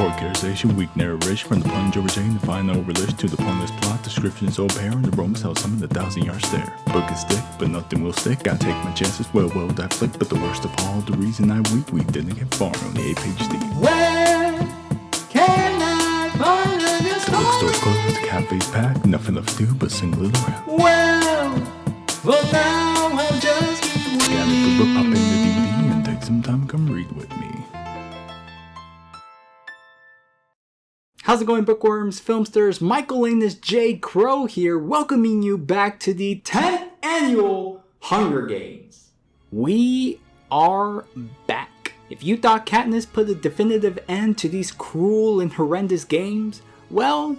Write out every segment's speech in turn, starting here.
Poor characterization, weak narration from the plunge over Jane, the final relation to the pointless plot, description so apparent, the romance held some in the 1,000-yard stare. Book is thick, but nothing will stick, gotta take my chances, well, die flick, but the worst of all, the reason I weep didn't get far on the 8-page deep. Where can I find this The bookstore's closed, the cafe's packed, nothing left to do but sing a little rap. Well, now I'll just keep waiting. Scan the book, pop in the DVD, and take some time, come read with me. How's it going, bookworms, filmsters? Michaelanus J. Crow here, welcoming you back to the 10th annual Hunger Games. We are back. If you thought Katniss put a definitive end to these cruel and horrendous games, well,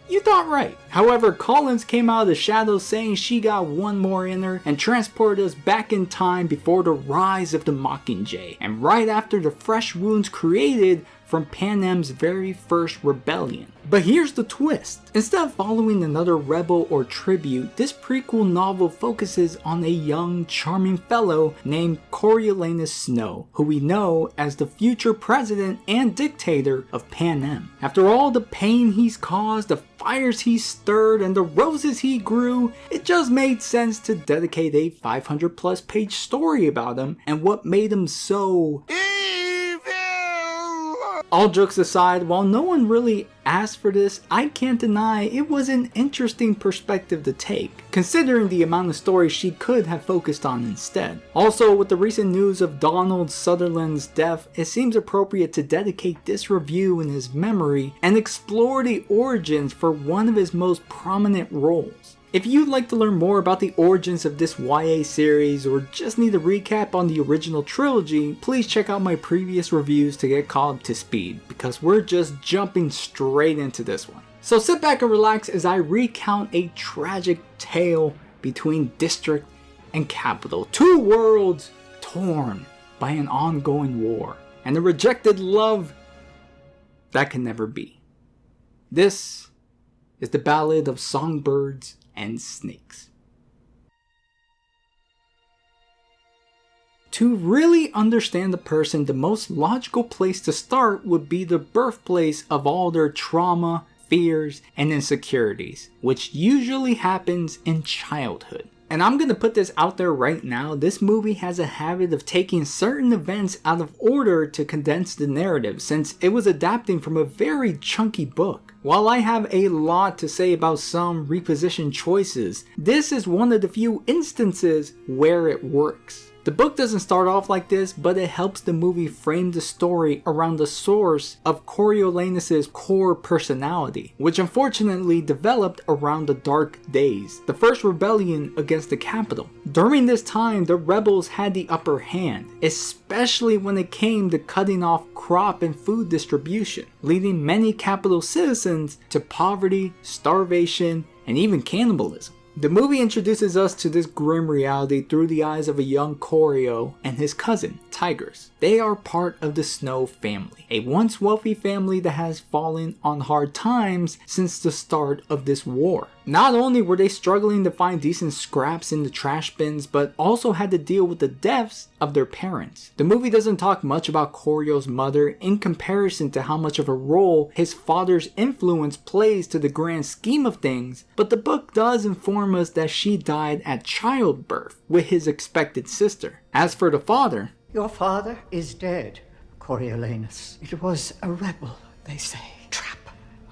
you thought right. However, Collins came out of the shadows saying she got one more in her and transported us back in time before the rise of the Mockingjay, and right after the fresh wounds created from Panem's very first rebellion. But here's the twist. Instead of following another rebel or tribute, this prequel novel focuses on a young, charming fellow named Coriolanus Snow, who we know as the future president and dictator of Panem. After all the pain he's caused, the fires he stirred, and the roses he grew, it just made sense to dedicate a 500+ page story about him and what made him so All jokes aside, while no one really asked for this, I can't deny it was an interesting perspective to take, considering the amount of stories she could have focused on instead. Also, with the recent news of Donald Sutherland's death, it seems appropriate to dedicate this review in his memory and explore the origins for one of his most prominent roles. If you'd like to learn more about the origins of this YA series or just need a recap on the original trilogy, please check out my previous reviews to get caught up to speed, because we're just jumping straight into this one. So sit back and relax as I recount a tragic tale between District and Capital, two worlds torn by an ongoing war and a rejected love that can never be. This is the Ballad of Songbirds and Snakes. To really understand the person, the most logical place to start would be the birthplace of all their trauma, fears, and insecurities, which usually happens in childhood. And I'm gonna put this out there right now, this movie has a habit of taking certain events out of order to condense the narrative, since it was adapting from a very chunky book. While I have a lot to say about some reposition choices, this is one of the few instances where it works. The book doesn't start off like this, but it helps the movie frame the story around the source of Coriolanus' core personality, which unfortunately developed around the Dark Days, the first rebellion against the capital. During this time, the rebels had the upper hand, especially when it came to cutting off crop and food distribution, leading many capital citizens to poverty, starvation, and even cannibalism. The movie introduces us to this grim reality through the eyes of a young Corio and his cousin, Tigers. They are part of the Snow family, a once wealthy family that has fallen on hard times since the start of this war. Not only were they struggling to find decent scraps in the trash bins, but also had to deal with the deaths of their parents. The movie doesn't talk much about Corio's mother in comparison to how much of a role his father's influence plays to the grand scheme of things, but the book does inform us that she died at childbirth with his expected sister. As for the father, your father is dead, Coriolanus. It was a rebel, they say. Trap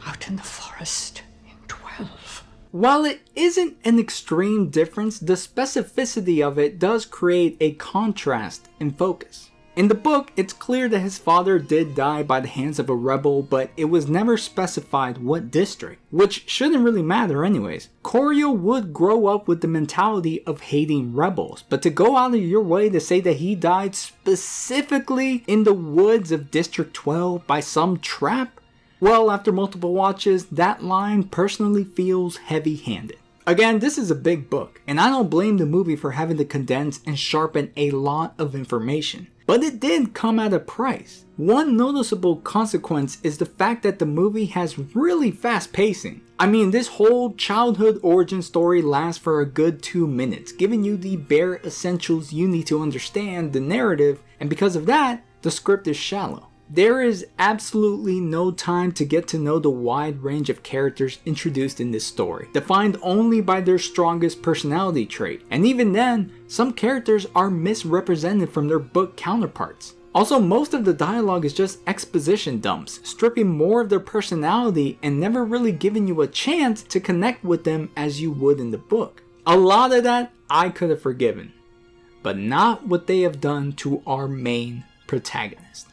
out in the forest in 12. While it isn't an extreme difference, the specificity of it does create a contrast in focus. In the book, it's clear that his father did die by the hands of a rebel, but it was never specified what district, which shouldn't really matter anyways. Corio would grow up with the mentality of hating rebels, but to go out of your way to say that he died specifically in the woods of District 12 by some trap? Well, after multiple watches, that line personally feels heavy-handed. Again, this is a big book, and I don't blame the movie for having to condense and sharpen a lot of information. But it did come at a price. One noticeable consequence is the fact that the movie has really fast pacing. I mean, this whole childhood origin story lasts for a good 2 minutes, giving you the bare essentials you need to understand the narrative, and because of that, the script is shallow. There is absolutely no time to get to know the wide range of characters introduced in this story, defined only by their strongest personality trait, and even then, some characters are misrepresented from their book counterparts. Also, most of the dialogue is just exposition dumps, stripping more of their personality and never really giving you a chance to connect with them as you would in the book. A lot of that I could have forgiven, but not what they have done to our main protagonist.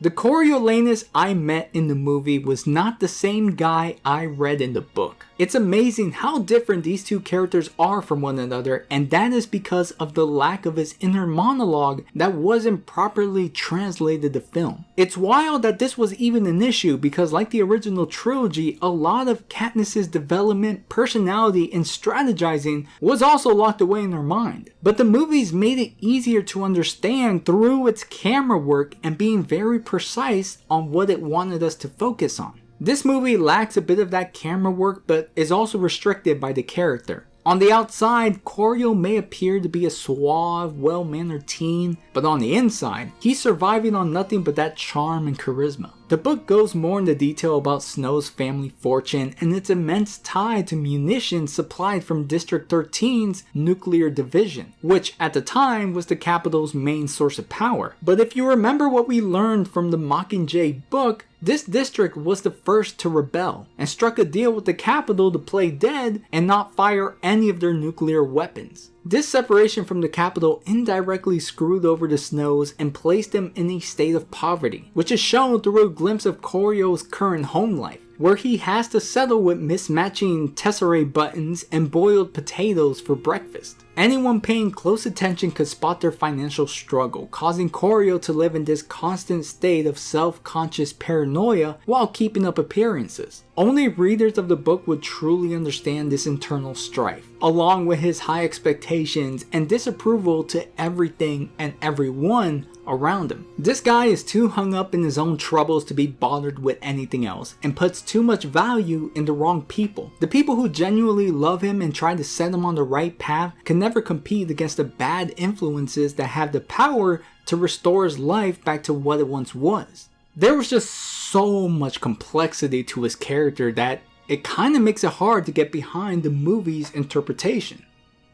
The Coriolanus I met in the movie was not the same guy I read in the book. It's amazing how different these two characters are from one another, and that is because of the lack of his inner monologue that wasn't properly translated to film. It's wild that this was even an issue because, like the original trilogy, a lot of Katniss's development, personality, and strategizing was also locked away in her mind. But the movies made it easier to understand through its camera work and being very precise on what it wanted us to focus on. This movie lacks a bit of that camera work, but is also restricted by the character. On the outside, Corio may appear to be a suave, well-mannered teen, but on the inside, he's surviving on nothing but that charm and charisma. The book goes more into detail about Snow's family fortune and its immense tie to munitions supplied from District 13's nuclear division, which at the time was the capital's main source of power. But if you remember what we learned from the Mockingjay book, this district was the first to rebel and struck a deal with the capital to play dead and not fire any of their nuclear weapons. This separation from the capital indirectly screwed over the Snows and placed them in a state of poverty, which is shown through a glimpse of Corio's current home life, where he has to settle with mismatching tesserae buttons and boiled potatoes for breakfast. Anyone paying close attention could spot their financial struggle, causing Corio to live in this constant state of self-conscious paranoia while keeping up appearances. Only readers of the book would truly understand this internal strife, along with his high expectations and disapproval to everything and everyone around him. This guy is too hung up in his own troubles to be bothered with anything else, and puts too much value in the wrong people. The people who genuinely love him and try to set him on the right path can never compete against the bad influences that have the power to restore his life back to what it once was. There was just so much complexity to his character that it kind of makes it hard to get behind the movie's interpretation.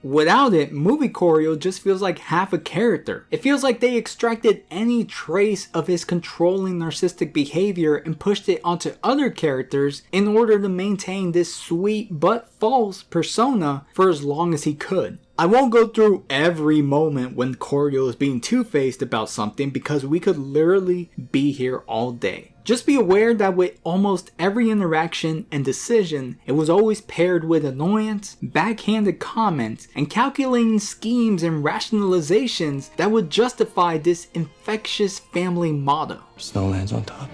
Without it, movie Corio just feels like half a character. It feels like they extracted any trace of his controlling narcissistic behavior and pushed it onto other characters in order to maintain this sweet but false persona for as long as he could. I won't go through every moment when Corio is being two-faced about something because we could literally be here all day. Just be aware that with almost every interaction and decision, it was always paired with annoyance, backhanded comments, and calculating schemes and rationalizations that would justify this infectious family motto. Snow lands on top.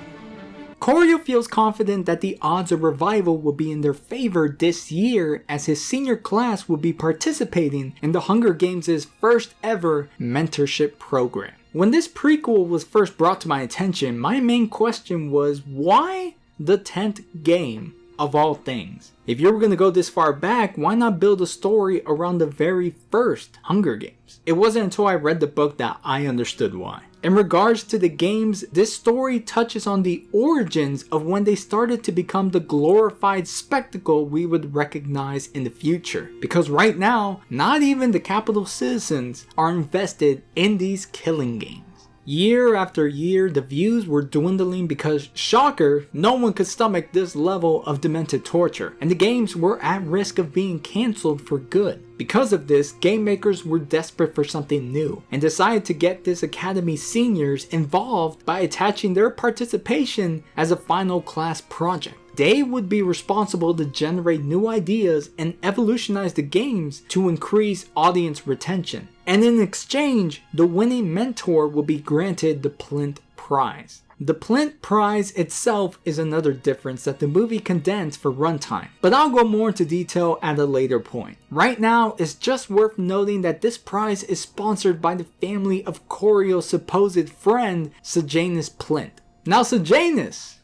Corio feels confident that the odds of revival will be in their favor this year, as his senior class will be participating in the Hunger Games' first ever mentorship program. When this prequel was first brought to my attention, my main question was, why the 10th game of all things? If you were going to go this far back, why not build a story around the very first Hunger Games? It wasn't until I read the book that I understood why. In regards to the games, this story touches on the origins of when they started to become the glorified spectacle we would recognize in the future. Because right now, not even the capital citizens are invested in these killing games. Year after year, the views were dwindling because, shocker, no one could stomach this level of demented torture, and the games were at risk of being cancelled for good. Because of this, game makers were desperate for something new, and decided to get this Academy seniors involved by attaching their participation as a final class project. They would be responsible to generate new ideas and evolutionize the games to increase audience retention. And in exchange, the winning mentor will be granted the Plint Prize. The Plint Prize itself is another difference that the movie condensed for runtime, but I'll go more into detail at a later point. Right now, it's just worth noting that this prize is sponsored by the family of Corio's supposed friend, Sejanus Plint. Now Sejanus,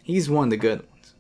he's one of the good ones.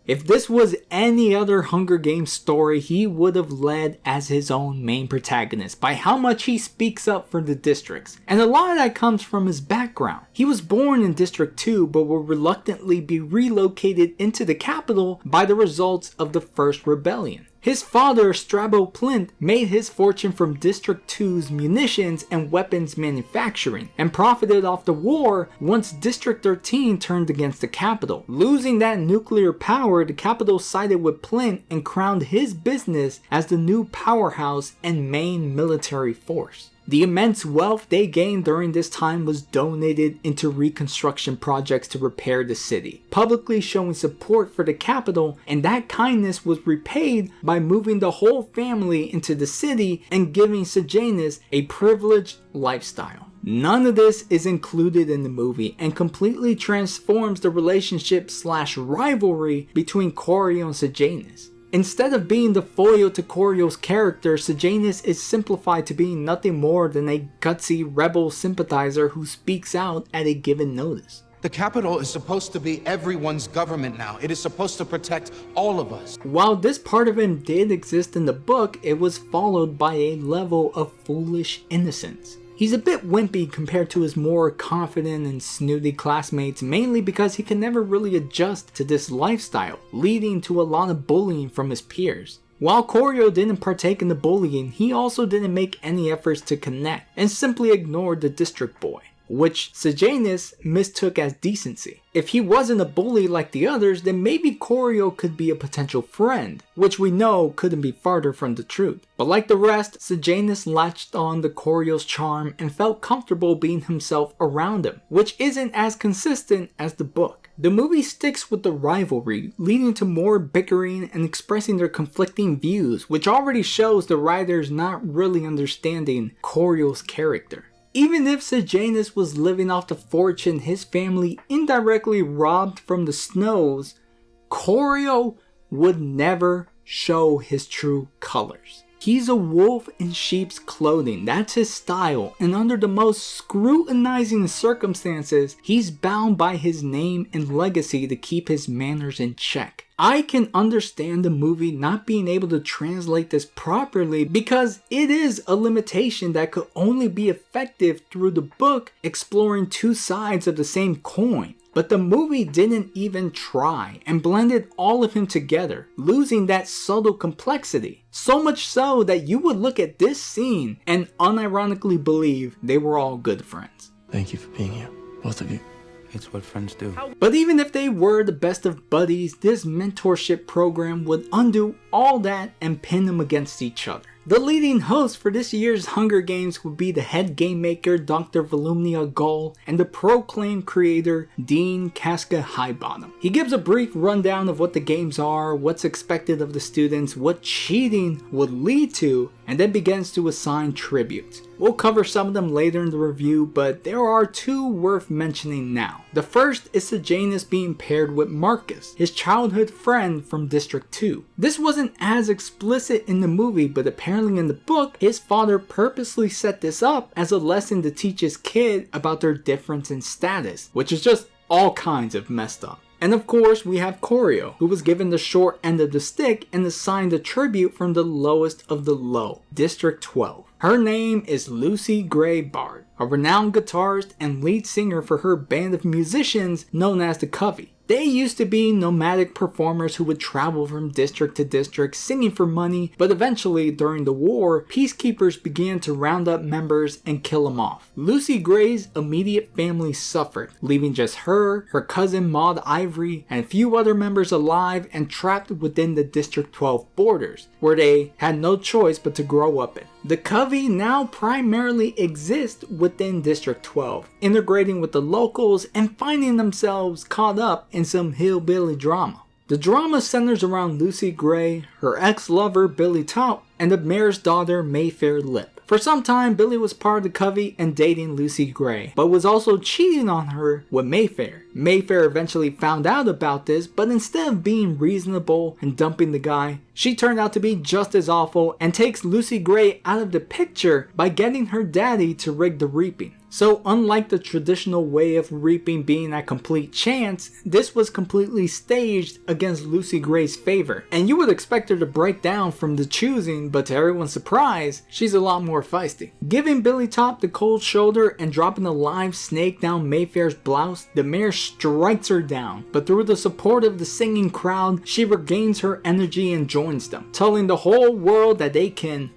If this was any other Hunger Games story, he would have led as his own main protagonist by how much he speaks up for the districts. And a lot of that comes from his background. He was born in District 2 but will reluctantly be relocated into the capital by the results of the First Rebellion. His father, Strabo Plint, made his fortune from District 2's munitions and weapons manufacturing, and profited off the war once District 13 turned against the capital. Losing that nuclear power, the capital sided with Plint and crowned his business as the new powerhouse and main military force. The immense wealth they gained during this time was donated into reconstruction projects to repair the city, publicly showing support for the capital, and that kindness was repaid by moving the whole family into the city and giving Sejanus a privileged lifestyle. None of this is included in the movie and completely transforms the relationship / rivalry between Corio and Sejanus. Instead of being the foil to Corio's character, Sejanus is simplified to being nothing more than a gutsy rebel sympathizer who speaks out at a given notice. The capital is supposed to be everyone's government now. It is supposed to protect all of us. While this part of him did exist in the book, it was followed by a level of foolish innocence. He's a bit wimpy compared to his more confident and snooty classmates, mainly because he can never really adjust to this lifestyle, leading to a lot of bullying from his peers. While Corio didn't partake in the bullying, he also didn't make any efforts to connect, and simply ignored the district boy, which Sejanus mistook as decency. If he wasn't a bully like the others, then maybe Corio could be a potential friend, which we know couldn't be farther from the truth. But like the rest, Sejanus latched on to Corio's charm and felt comfortable being himself around him, which isn't as consistent as the book. The movie sticks with the rivalry, leading to more bickering and expressing their conflicting views, which already shows the writers not really understanding Corio's character. Even if Sejanus was living off the fortune his family indirectly robbed from the Snows, Corio would never show his true colors. He's a wolf in sheep's clothing, that's his style, and under the most scrutinizing circumstances, he's bound by his name and legacy to keep his manners in check. I can understand the movie not being able to translate this properly because it is a limitation that could only be effective through the book exploring two sides of the same coin. But the movie didn't even try and blended all of him together, losing that subtle complexity. So much so that you would look at this scene and unironically believe they were all good friends. Thank you for being here, both of you. It's what friends do. But even if they were the best of buddies, this mentorship program would undo all that and pin them against each other. The leading host for this year's Hunger Games would be the head game maker Dr. Volumnia Gull and the proclaimed creator Dean Casca Highbottom. He gives a brief rundown of what the games are, what's expected of the students, what cheating would lead to, and then begins to assign tributes. We'll cover some of them later in the review, but there are two worth mentioning now. The first is Sejanus being paired with Marcus, his childhood friend from District 2. This wasn't as explicit in the movie, but apparently in the book, his father purposely set this up as a lesson to teach his kid about their difference in status, which is just all kinds of messed up. And of course, we have Corio, who was given the short end of the stick and assigned a tribute from the lowest of the low, District 12. Her name is Lucy Gray Bard, a renowned guitarist and lead singer for her band of musicians known as the Covey. They used to be nomadic performers who would travel from district to district singing for money, but eventually during the war, peacekeepers began to round up members and kill them off. Lucy Gray's immediate family suffered, leaving just her cousin Maud Ivory, and a few other members alive and trapped within the District 12 borders, where they had no choice but to grow up in. The Covey now primarily exist within District 12, integrating with the locals and finding themselves caught up in some hillbilly drama. The drama centers around Lucy Gray, her ex-lover Billy Tout, and the mayor's daughter Mayfair Lip. For some time, Billy was part of the Covey and dating Lucy Gray, but was also cheating on her with Mayfair. Mayfair eventually found out about this, but instead of being reasonable and dumping the guy, she turned out to be just as awful and takes Lucy Gray out of the picture by getting her daddy to rig the reaping. So unlike the traditional way of reaping being a complete chance, this was completely staged against Lucy Gray's favor. And you would expect her to break down from the choosing, but to everyone's surprise, she's a lot more feisty. Giving Billy Top the cold shoulder and dropping a live snake down Mayfair's blouse, the mayor strikes her down. But through the support of the singing crowd, she regains her energy and joins them, telling the whole world that they can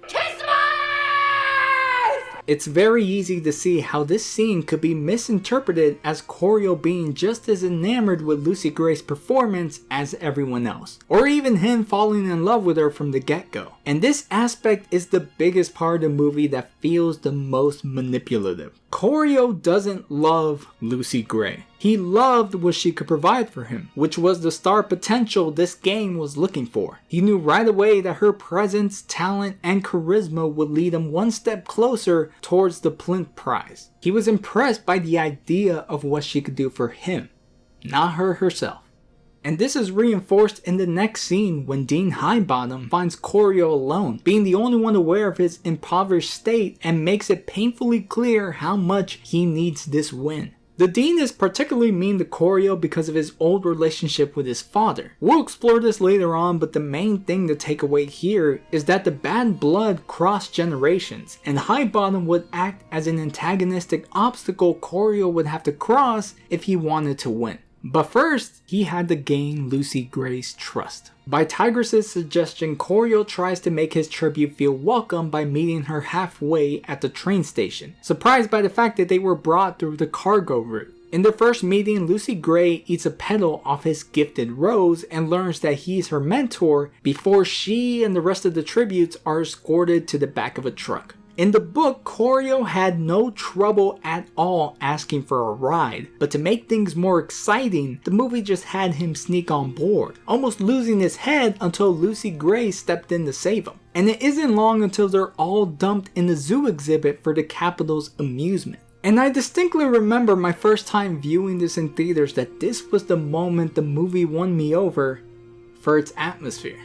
It's very easy to see how this scene could be misinterpreted as Corio being just as enamored with Lucy Gray's performance as everyone else, or even him falling in love with her from the get-go. And this aspect is the biggest part of the movie that feels the most manipulative. Corio doesn't love Lucy Gray. He loved what she could provide for him, which was the star potential this game was looking for. He knew right away that her presence, talent, and charisma would lead him one step closer towards the Plinth Prize. He was impressed by the idea of what she could do for him, not her herself. And this is reinforced in the next scene when Dean Highbottom finds Corio alone, being the only one aware of his impoverished state, and makes it painfully clear how much he needs this win. The Dean is particularly mean to Corio because of his old relationship with his father. We'll explore this later on, but the main thing to take away here is that the bad blood crossed generations, and Highbottom would act as an antagonistic obstacle Corio would have to cross if he wanted to win. But first, he had to gain Lucy Gray's trust. By Tigress's suggestion, Corio tries to make his tribute feel welcome by meeting her halfway at the train station, surprised by the fact that they were brought through the cargo route. In their first meeting, Lucy Gray eats a petal off his gifted rose and learns that he's her mentor before she and the rest of the tributes are escorted to the back of a truck. In the book, Corio had no trouble at all asking for a ride, but to make things more exciting, the movie just had him sneak on board, almost losing his head until Lucy Gray stepped in to save him. And it isn't long until they're all dumped in the zoo exhibit for the Capitol's amusement. And I distinctly remember my first time viewing this in theaters that this was the moment the movie won me over for its atmosphere.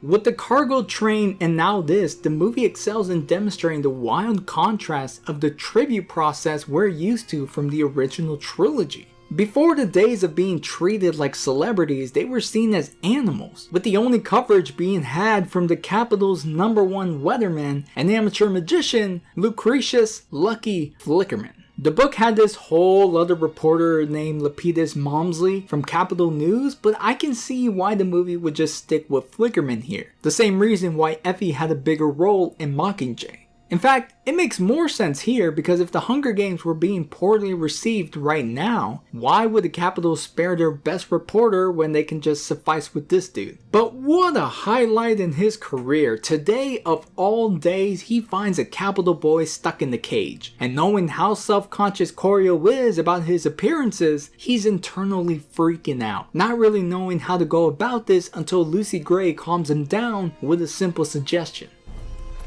With the cargo train and now this, the movie excels in demonstrating the wild contrast of the tribute process we're used to from the original trilogy. Before the days of being treated like celebrities, they were seen as animals, with the only coverage being had from the Capitol's #1 weatherman and amateur magician, Lucretius Lucky Flickerman. The book had this whole other reporter named Lepidus Malmsley from Capitol News, but I can see why the movie would just stick with Flickerman here. The same reason why Effie had a bigger role in Mockingjay. In fact, it makes more sense here because if the Hunger Games were being poorly received right now, why would the Capitol spare their best reporter when they can just suffice with this dude? But what a highlight in his career. Today of all days, he finds a Capitol boy stuck in the cage. And knowing how self-conscious Corio is about his appearances, he's internally freaking out, not really knowing how to go about this until Lucy Gray calms him down with a simple suggestion.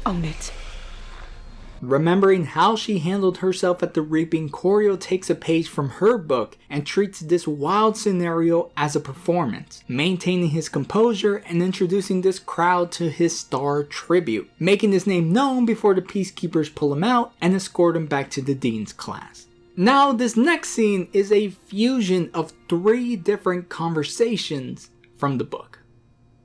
Own it. Remembering how she handled herself at the reaping, Corio takes a page from her book and treats this wild scenario as a performance, maintaining his composure and introducing this crowd to his star tribute, making his name known before the Peacekeepers pull him out and escort him back to the Dean's class. Now, this next scene is a fusion of 3 different conversations from the book.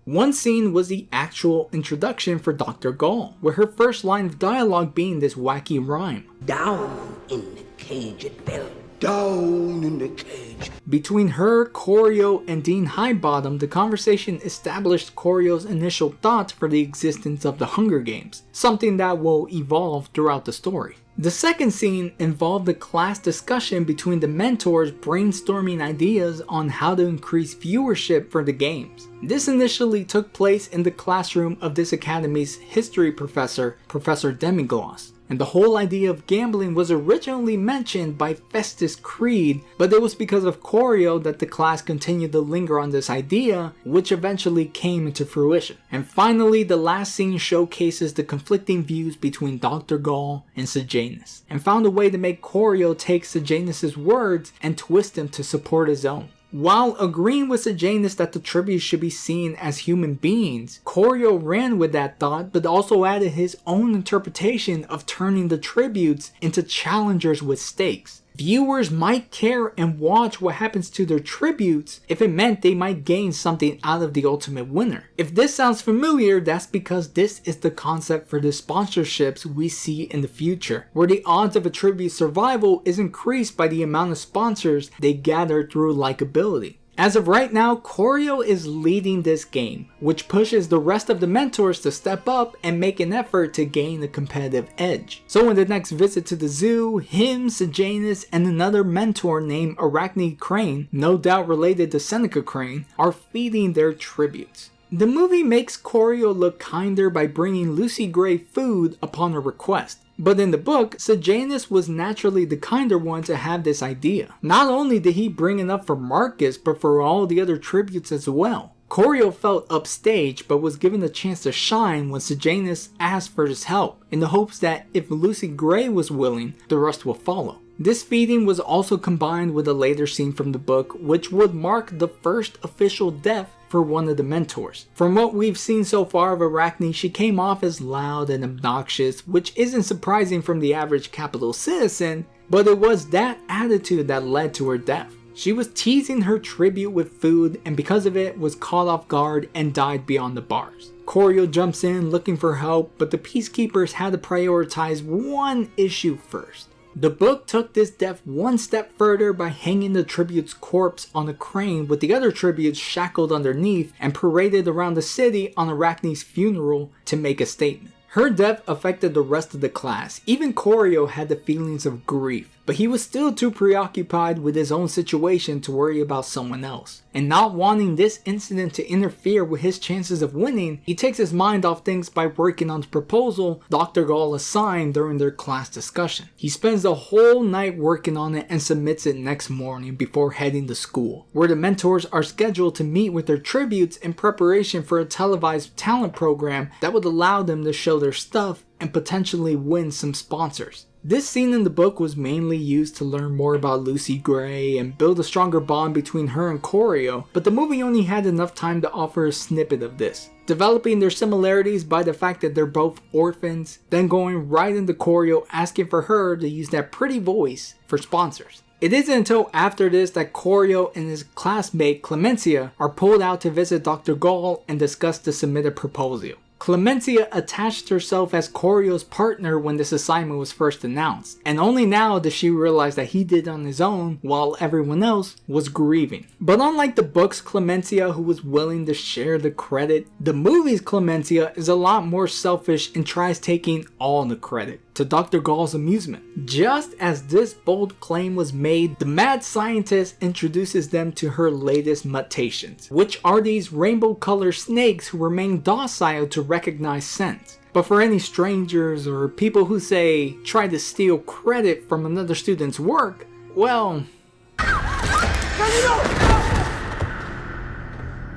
One scene was the actual introduction for Dr. Gall, with her first line of dialogue being this wacky rhyme. Down in the cage it fell. Down in the cage. Between her, Corio, and Dean Highbottom, the conversation established Corio's initial thoughts for the existence of the Hunger Games, something that will evolve throughout the story. The second scene involved a class discussion between the mentors brainstorming ideas on how to increase viewership for the games. This initially took place in the classroom of this academy's history professor, Professor Demigloss. And the whole idea of gambling was originally mentioned by Festus Creed, but it was because of Corio that the class continued to linger on this idea, which eventually came into fruition. And finally, the last scene showcases the conflicting views between Dr. Gall and Sejanus, and found a way to make Corio take Sejanus' words and twist them to support his own. While agreeing with Sejanus that the tributes should be seen as human beings, Corio ran with that thought but also added his own interpretation of turning the tributes into challengers with stakes. Viewers might care and watch what happens to their tributes if it meant they might gain something out of the ultimate winner. If this sounds familiar, that's because this is the concept for the sponsorships we see in the future, where the odds of a tribute's survival is increased by the amount of sponsors they gather through likability. As of right now, Corio is leading this game, which pushes the rest of the mentors to step up and make an effort to gain a competitive edge. So in the next visit to the zoo, him, Sejanus, and another mentor named Arachne Crane, no doubt related to Seneca Crane, are feeding their tributes. The movie makes Corio look kinder by bringing Lucy Gray food upon her request. But in the book, Sejanus was naturally the kinder one to have this idea. Not only did he bring enough for Marcus, but for all the other tributes as well. Corio felt upstaged, but was given the chance to shine when Sejanus asked for his help, in the hopes that if Lucy Gray was willing, the rest will follow. This feeding was also combined with a later scene from the book, which would mark the first official death for one of the mentors. From what we've seen so far of Arachne, she came off as loud and obnoxious, which isn't surprising from the average capital citizen, but it was that attitude that led to her death. She was teasing her tribute with food, and because of it was caught off guard and died beyond the bars. Corio jumps in looking for help, but the Peacekeepers had to prioritize one issue first. The book took this death one step further by hanging the tribute's corpse on a crane with the other tributes shackled underneath and paraded around the city on Arachne's funeral to make a statement. Her death affected the rest of the class. Even Corio had the feelings of grief, but he was still too preoccupied with his own situation to worry about someone else. And not wanting this incident to interfere with his chances of winning, he takes his mind off things by working on the proposal Dr. Gall assigned during their class discussion. He spends the whole night working on it and submits it next morning before heading to school, where the mentors are scheduled to meet with their tributes in preparation for a televised talent program that would allow them to show their stuff and potentially win some sponsors. This scene in the book was mainly used to learn more about Lucy Gray and build a stronger bond between her and Corio, but the movie only had enough time to offer a snippet of this, developing their similarities by the fact that they're both orphans, then going right into Corio asking for her to use that pretty voice for sponsors. It isn't until after this that Corio and his classmate Clemencia are pulled out to visit Dr. Gall and discuss the submitted proposal. Clemencia attached herself as Corio's partner when this assignment was first announced, and only now does she realize that he did it on his own while everyone else was grieving. But unlike the book's Clemencia, who was willing to share the credit, the movie's Clemencia is a lot more selfish and tries taking all the credit, to Dr. Gall's amusement. Just as this bold claim was made, the mad scientist introduces them to her latest mutations, which are these rainbow-colored snakes who remain docile to recognize scent. But for any strangers or people who say try to steal credit from another student's work, well...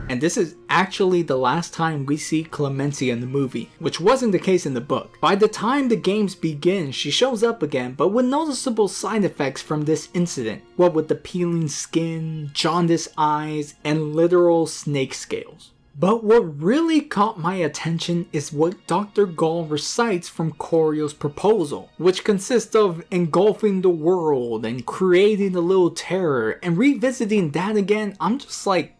And this is actually the last time we see Clemencia in the movie, which wasn't the case in the book. By the time the games begin, she shows up again, but with noticeable side effects from this incident. What with the peeling skin, jaundiced eyes, and literal snake scales. But what really caught my attention is what Dr. Gall recites from Corio's proposal, which consists of engulfing the world and creating a little terror, and revisiting that again. I'm just like,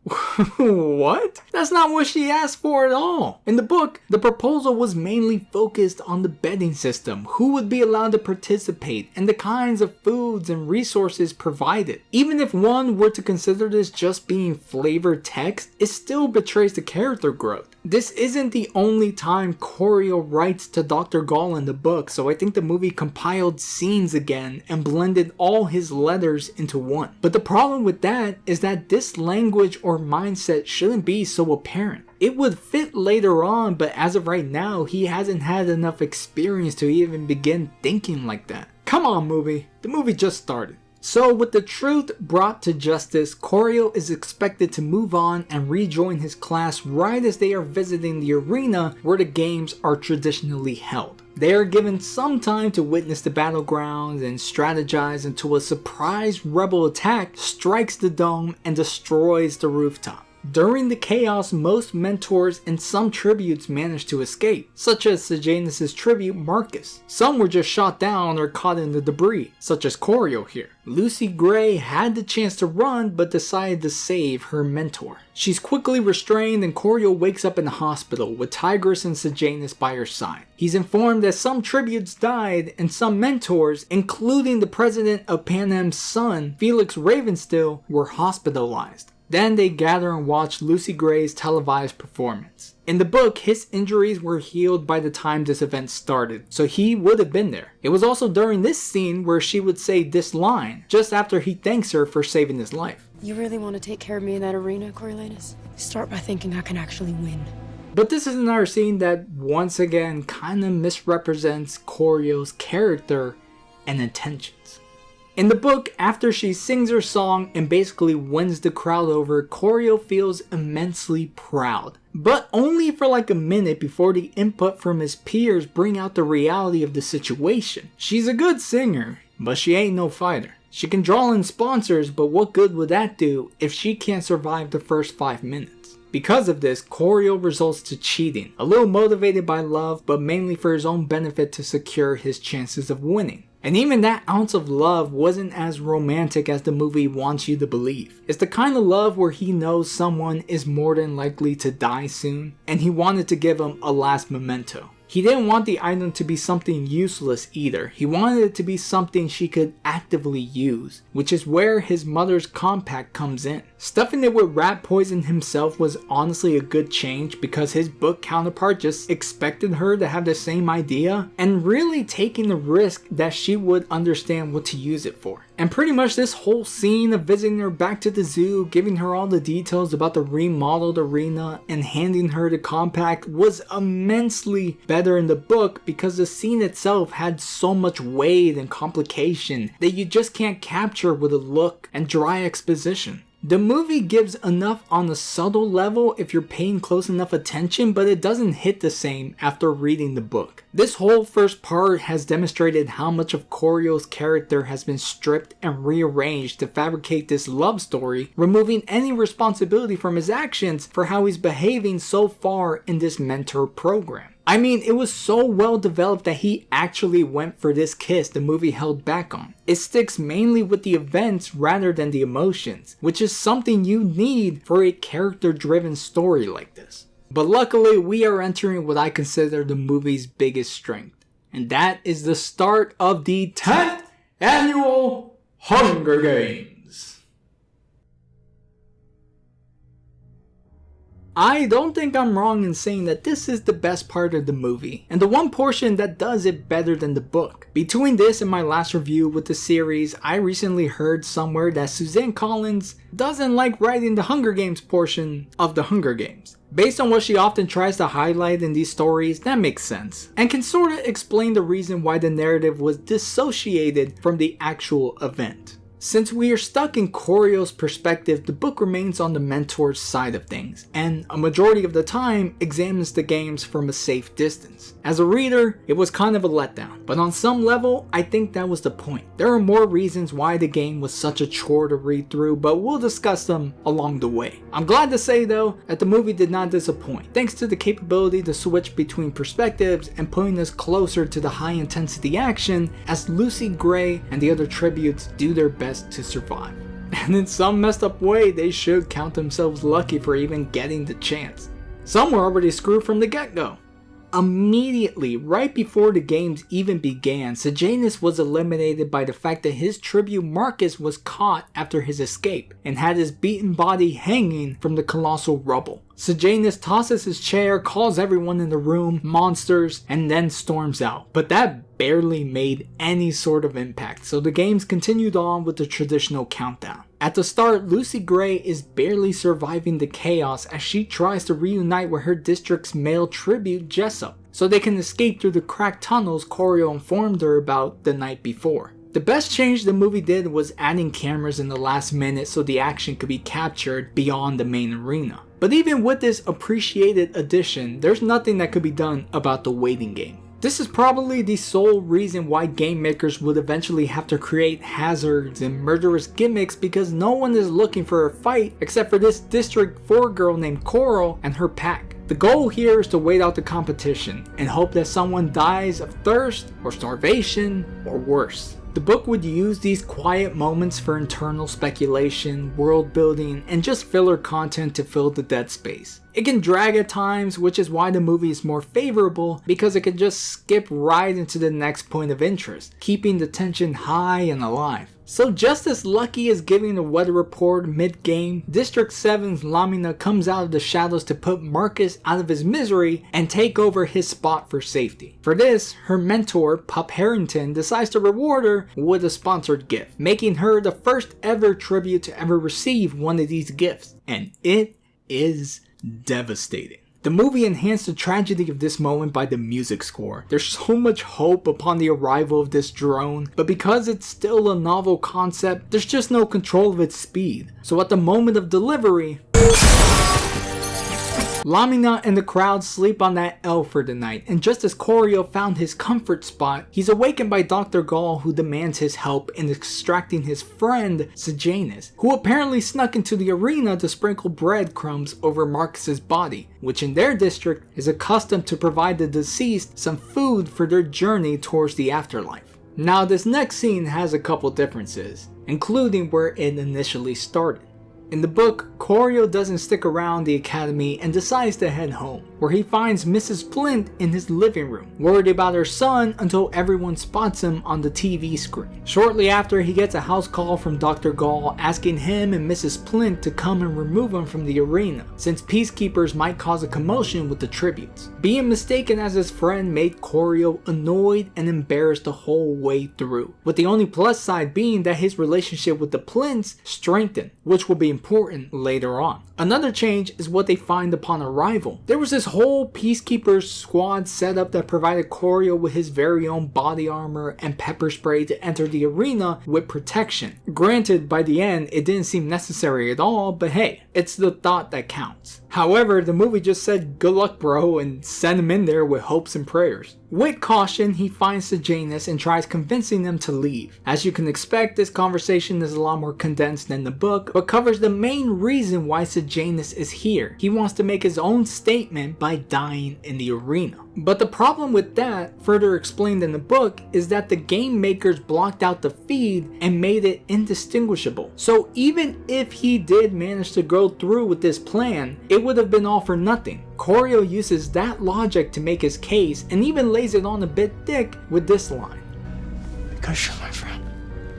what? That's not what she asked for at all. In the book, the proposal was mainly focused on the betting system, who would be allowed to participate, and the kinds of foods and resources provided. Even if one were to consider this just being flavored text, it still betrays the character growth. This isn't the only time Corio writes to Dr. Gall in the book, so I think the movie compiled scenes again and blended all his letters into one. But the problem with that is that this language or mindset shouldn't be so apparent. It would fit later on, but as of right now, he hasn't had enough experience to even begin thinking like that. Come on, movie. The movie just started. So with the truth brought to justice, Corio is expected to move on and rejoin his class right as they are visiting the arena where the games are traditionally held. They are given some time to witness the battlegrounds and strategize until a surprise rebel attack strikes the dome and destroys the rooftop. During the chaos, most mentors and some tributes managed to escape, such as Sejanus' tribute Marcus. Some were just shot down or caught in the debris, such as Corio here. Lucy Gray had the chance to run but decided to save her mentor. She's quickly restrained and Corio wakes up in the hospital with Tigris and Sejanus by her side. He's informed that some tributes died and some mentors, including the president of Panem's son, Felix Ravenstill, were hospitalized. Then they gather and watch Lucy Gray's televised performance. In the book, his injuries were healed by the time this event started, so he would have been there. It was also during this scene where she would say this line, just after he thanks her for saving his life. You really want to take care of me in that arena, Coriolanus? Start by thinking I can actually win. But this is another scene that once again kind of misrepresents Corio's character and intentions. In the book, after she sings her song and basically wins the crowd over, Corio feels immensely proud. But only for like a minute before the input from his peers bring out the reality of the situation. She's a good singer, but she ain't no fighter. She can draw in sponsors, but what good would that do if she can't survive the first 5 minutes? Because of this, Corio resorts to cheating, a little motivated by love, but mainly for his own benefit to secure his chances of winning. And even that ounce of love wasn't as romantic as the movie wants you to believe. It's the kind of love where he knows someone is more than likely to die soon, and he wanted to give him a last memento. He didn't want the item to be something useless either. He wanted it to be something she could actively use, which is where his mother's compact comes in. Stuffing it with rat poison himself was honestly a good change because his book counterpart just expected her to have the same idea and really taking the risk that she would understand what to use it for. And pretty much this whole scene of visiting her back to the zoo, giving her all the details about the remodeled arena and handing her the compact was immensely better in the book because the scene itself had so much weight and complication that you just can't capture with a look and dry exposition. The movie gives enough on a subtle level if you're paying close enough attention, but it doesn't hit the same after reading the book. This whole first part has demonstrated how much of Corio's character has been stripped and rearranged to fabricate this love story, removing any responsibility from his actions for how he's behaving so far in this mentor program. I mean, it was so well developed that he actually went for this kiss the movie held back on. It sticks mainly with the events rather than the emotions, which is something you need for a character-driven story like this. But luckily, we are entering what I consider the movie's biggest strength, and that is the start of the 10th annual Hunger Games. I don't think I'm wrong in saying that this is the best part of the movie, and the one portion that does it better than the book. Between this and my last review with the series, I recently heard somewhere that Suzanne Collins doesn't like writing the Hunger Games portion of the Hunger Games. Based on what she often tries to highlight in these stories, that makes sense, and can sorta explain the reason why the narrative was dissociated from the actual event. Since we are stuck in Corio's perspective, the book remains on the mentor's side of things, and a majority of the time examines the games from a safe distance. As a reader, it was kind of a letdown, but on some level, I think that was the point. There are more reasons why the game was such a chore to read through, but we'll discuss them along the way. I'm glad to say though, that the movie did not disappoint, thanks to the capability to switch between perspectives and putting us closer to the high intensity action as Lucy Gray and the other tributes do their best to survive. And in some messed up way, they should count themselves lucky for even getting the chance. Some were already screwed from the get-go. Immediately, right before the games even began, Sejanus was eliminated by the fact that his tribute Marcus was caught after his escape and had his beaten body hanging from the colossal rubble. Sejanus tosses his chair, calls everyone in the room monsters, and then storms out. But that barely made any sort of impact, so the games continued on with the traditional countdown. At the start, Lucy Gray is barely surviving the chaos as she tries to reunite with her district's male tribute Jessup, so they can escape through the cracked tunnels Corio informed her about the night before. The best change the movie did was adding cameras in the last minute so the action could be captured beyond the main arena. But even with this appreciated addition, there's nothing that could be done about the waiting game. This is probably the sole reason why game makers would eventually have to create hazards and murderous gimmicks, because no one is looking for a fight except for this District 4 girl named Coral and her pack. The goal here is to wait out the competition and hope that someone dies of thirst or starvation or worse. The book would use these quiet moments for internal speculation, world building, and just filler content to fill the dead space. It can drag at times, which is why the movie is more favorable, because it can just skip right into the next point of interest, keeping the tension high and alive. So just as lucky as giving the weather report mid-game, District 7's Lamina comes out of the shadows to put Marcus out of his misery and take over his spot for safety. For this, her mentor, Pup Harrington, decides to reward her with a sponsored gift, making her the first ever tribute to ever receive one of these gifts. And it is devastating. The movie enhanced the tragedy of this moment by the music score. There's so much hope upon the arrival of this drone, but because it's still a novel concept, there's just no control of its speed. So at the moment of delivery, Lamina and the crowd sleep on that L for the night, and just as Corio found his comfort spot, he's awakened by Dr. Gall, who demands his help in extracting his friend Sejanus, who apparently snuck into the arena to sprinkle breadcrumbs over Marcus's body, which in their district is accustomed to provide the deceased some food for their journey towards the afterlife. Now this next scene has a couple differences, including where it initially started. In the book, Corio doesn't stick around the academy and decides to head home, where he finds Mrs. Flint in his living room, worried about her son until everyone spots him on the TV screen. Shortly after, he gets a house call from Dr. Gall asking him and Mrs. Flint to come and remove him from the arena, since peacekeepers might cause a commotion with the tributes. Being mistaken as his friend made Corio annoyed and embarrassed the whole way through, with the only plus side being that his relationship with the Flints strengthened, which will be important later on. Another change is what they find upon arrival. There was this whole Peacekeeper squad setup that provided Corio with his very own body armor and pepper spray to enter the arena with protection. Granted, by the end, it didn't seem necessary at all, but hey, it's the thought that counts. However, the movie just said good luck bro and sent him in there with hopes and prayers. With caution, he finds Sejanus and tries convincing them to leave. As you can expect, this conversation is a lot more condensed than the book, but covers the main reason why Sejanus is here. He wants to make his own statement by dying in the arena. But the problem with that, further explained in the book, is that the game makers blocked out the feed and made it indistinguishable. So even if he did manage to go through with this plan, it would have been all for nothing. Corio uses that logic to make his case and even lays it on a bit thick with this line. Because you're my friend.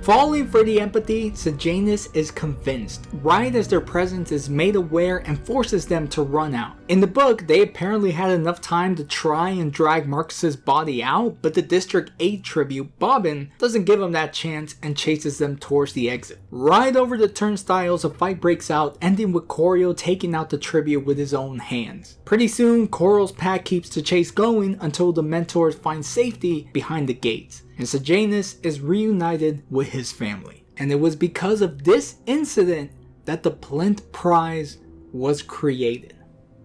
Falling for the empathy, Sejanus is convinced, right as their presence is made aware and forces them to run out. In the book, they apparently had enough time to try and drag Marcus's body out, but the District 8 tribute, Bobbin, doesn't give them that chance and chases them towards the exit. Right over the turnstiles, a fight breaks out, ending with Corio taking out the tribute with his own hands. Pretty soon, Coral's pack keeps the chase going until the mentors find safety behind the gates, and Sejanus is reunited with his family. And it was because of this incident that the Plint Prize was created.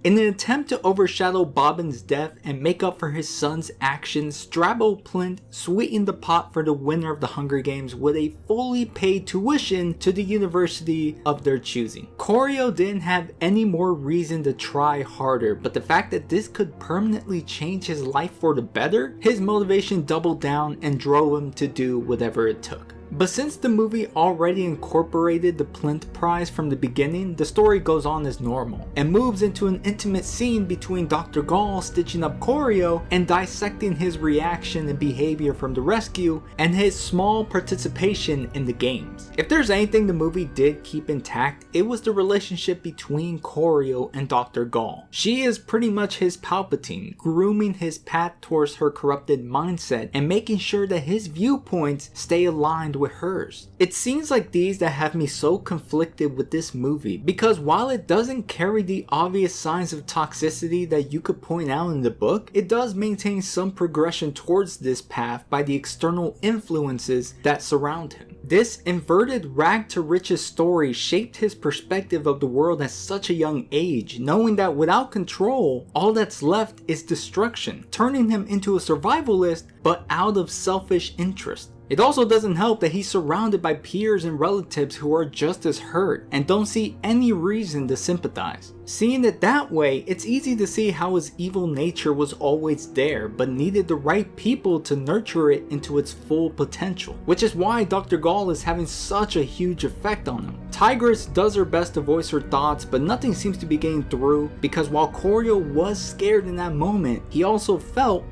In an attempt to overshadow Bobbin's death and make up for his son's actions, Strabo Plint sweetened the pot for the winner of the Hunger Games with a fully paid tuition to the university of their choosing. Corio didn't have any more reason to try harder, but the fact that this could permanently change his life for the better, his motivation doubled down and drove him to do whatever it took. But since the movie already incorporated the Plint Prize from the beginning, the story goes on as normal, and moves into an intimate scene between Dr. Gall stitching up Corio and dissecting his reaction and behavior from the rescue, and his small participation in the games. If there's anything the movie did keep intact, it was the relationship between Corio and Dr. Gall. She is pretty much his Palpatine, grooming his path towards her corrupted mindset and making sure that his viewpoints stay aligned with hers. It's scenes like these that have me so conflicted with this movie, because while it doesn't carry the obvious signs of toxicity that you could point out in the book, it does maintain some progression towards this path by the external influences that surround him. This inverted rag to riches story shaped his perspective of the world at such a young age, knowing that without control, all that's left is destruction, turning him into a survivalist but out of selfish interest. It also doesn't help that he's surrounded by peers and relatives who are just as hurt and don't see any reason to sympathize. Seeing it that way, it's easy to see how his evil nature was always there but needed the right people to nurture it into its full potential, which is why Dr. Gall is having such a huge effect on him. Tigress does her best to voice her thoughts, but nothing seems to be getting through because while Corio was scared in that moment, he also felt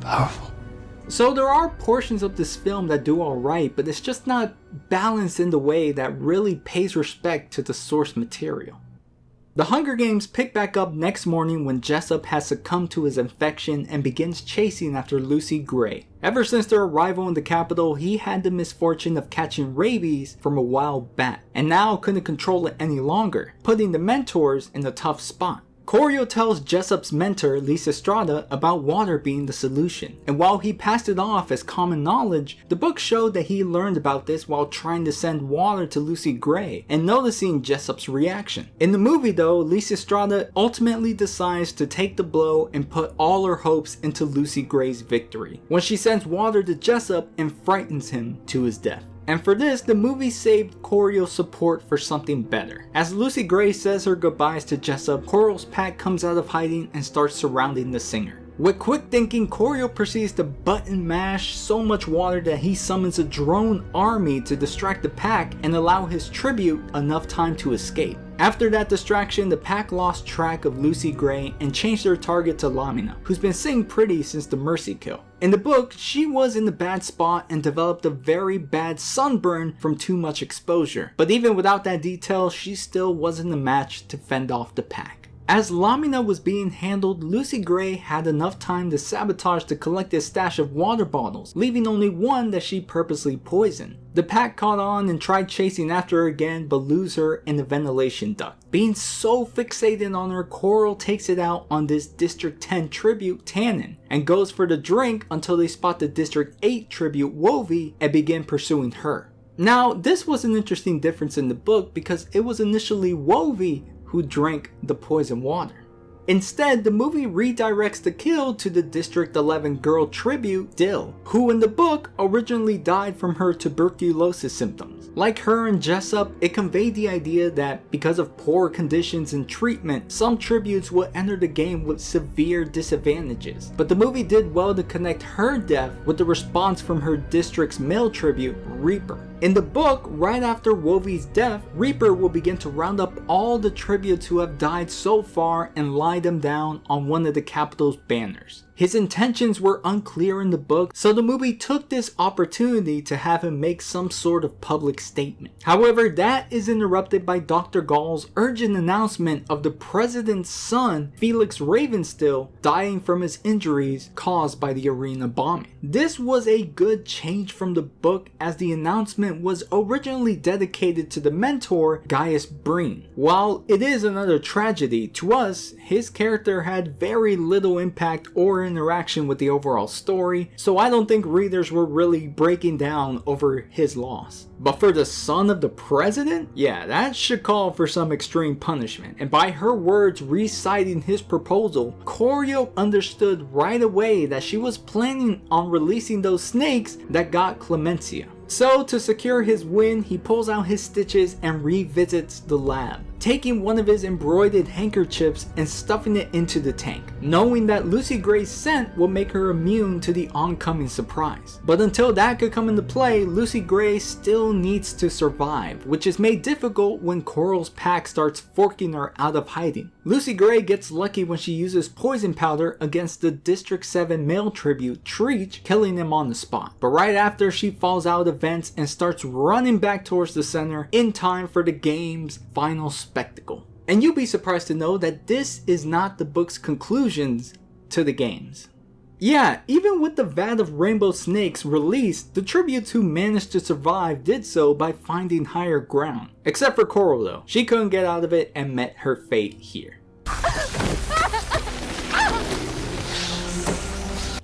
Powerful. So there are portions of this film that do alright, but it's just not balanced in the way that really pays respect to the source material. The Hunger Games pick back up next morning when Jessup has succumbed to his infection and begins chasing after Lucy Gray. Ever since their arrival in the capital, he had the misfortune of catching rabies from a wild bat, and now couldn't control it any longer, putting the mentors in a tough spot. Corio tells Jessup's mentor, Lysistrata, about water being the solution, and while he passed it off as common knowledge, the book showed that he learned about this while trying to send water to Lucy Gray and noticing Jessup's reaction. In the movie though, Lysistrata ultimately decides to take the blow and put all her hopes into Lucy Gray's victory, when she sends water to Jessup and frightens him to his death. And for this, the movie saved Corio's support for something better. As Lucy Gray says her goodbyes to Jessup, Corio's pack comes out of hiding and starts surrounding the singer. With quick thinking, Corio proceeds to button mash so much water that he summons a drone army to distract the pack and allow his tribute enough time to escape. After that distraction, the pack lost track of Lucy Gray and changed their target to Lamina, who's been sitting pretty since the Mercy kill. In the book, she was in the bad spot and developed a very bad sunburn from too much exposure, but even without that detail, she still wasn't a match to fend off the pack. As Lamina was being handled, Lucy Gray had enough time to sabotage the collected stash of water bottles, leaving only one that she purposely poisoned. The pack caught on and tried chasing after her again, but lose her in the ventilation duct. Being so fixated on her, Coral takes it out on this District 10 tribute Tannen, and goes for the drink until they spot the District 8 tribute Wovi and begin pursuing her. Now, this was an interesting difference in the book because it was initially Wovi who drank the poison water. Instead, the movie redirects the kill to the District 11 girl tribute, Dill, who in the book originally died from her tuberculosis symptoms. Like her and Jessup, it conveyed the idea that because of poor conditions and treatment, some tributes would enter the game with severe disadvantages. But the movie did well to connect her death with the response from her district's male tribute, Reaper. In the book, right after Wovi's death, Reaper will begin to round up all the tributes who have died so far and lie them down on one of the capital's banners. His intentions were unclear in the book, so the movie took this opportunity to have him make some sort of public statement. However, that is interrupted by Dr. Gall's urgent announcement of the president's son, Felix Ravenstill, dying from his injuries caused by the arena bombing. This was a good change from the book, as the announcement was originally dedicated to the mentor, Gaius Breen. While it is another tragedy, to us, his character had very little impact or interaction with the overall story, so I don't think readers were really breaking down over his loss. But for the son of the president? Yeah, that should call for some extreme punishment. And by her words reciting his proposal, Corio understood right away that she was planning on releasing those snakes that got Clemencia. So to secure his win, he pulls out his stitches and revisits the lab, taking one of his embroidered handkerchiefs and stuffing it into the tank, knowing that Lucy Gray's scent will make her immune to the oncoming surprise. But until that could come into play, Lucy Gray still needs to survive, which is made difficult when Coral's pack starts forking her out of hiding. Lucy Gray gets lucky when she uses poison powder against the District 7 male tribute, Treach, killing him on the spot. But right after, she falls out of vents and starts running back towards the center in time for the game's final spectacle. And you'll be surprised to know that this is not the book's conclusions to the games. Yeah, even with the vat of rainbow snakes released, the tributes who managed to survive did so by finding higher ground. Except for Coral though, she couldn't get out of it and met her fate here.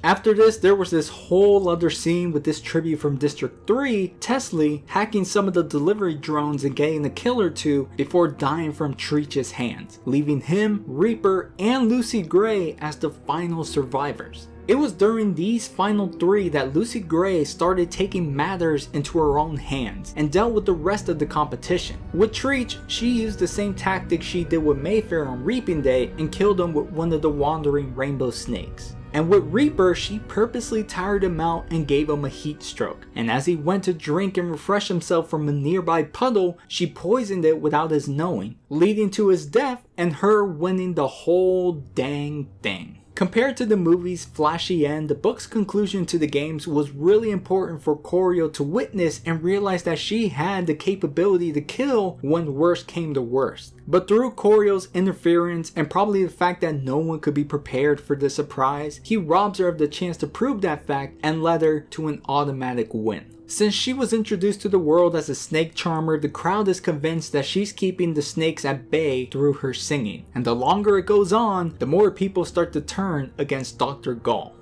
After this, there was this whole other scene with this tribute from District 3, Tesla hacking some of the delivery drones and getting a kill or two before dying from Treach's hands, leaving him, Reaper, and Lucy Gray as the final survivors. It was during these final 3 that Lucy Gray started taking matters into her own hands and dealt with the rest of the competition. With Treach, she used the same tactic she did with Mayfair on Reaping Day and killed him with one of the wandering rainbow snakes. And with Reaper, she purposely tired him out and gave him a heat stroke. And as he went to drink and refresh himself from a nearby puddle, she poisoned it without his knowing, leading to his death and her winning the whole dang thing. Compared to the movie's flashy end, the book's conclusion to the games was really important for Corio to witness and realize that she had the capability to kill when worst came to worst. But through Corio's interference and probably the fact that no one could be prepared for the surprise, he robs her of the chance to prove that fact and led her to an automatic win. Since she was introduced to the world as a snake charmer, the crowd is convinced that she's keeping the snakes at bay through her singing. And the longer it goes on, the more people start to turn against Dr. Gall.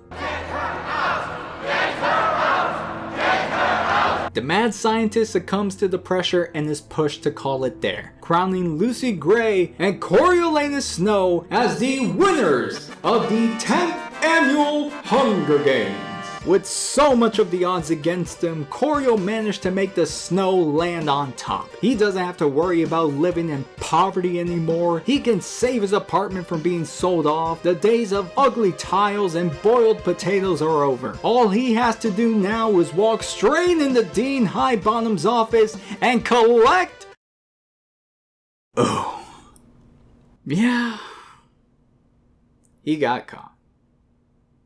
The mad scientist succumbs to the pressure and is pushed to call it there, crowning Lucy Gray and Coriolanus Snow as the winners of the 10th Annual Hunger Games. With so much of the odds against him, Corio managed to make the Snow land on top. He doesn't have to worry about living in poverty anymore. He can save his apartment from being sold off. The days of ugly tiles and boiled potatoes are over. All he has to do now is walk straight into Dean Highbottom's office and collect... Oh. Yeah. He got caught.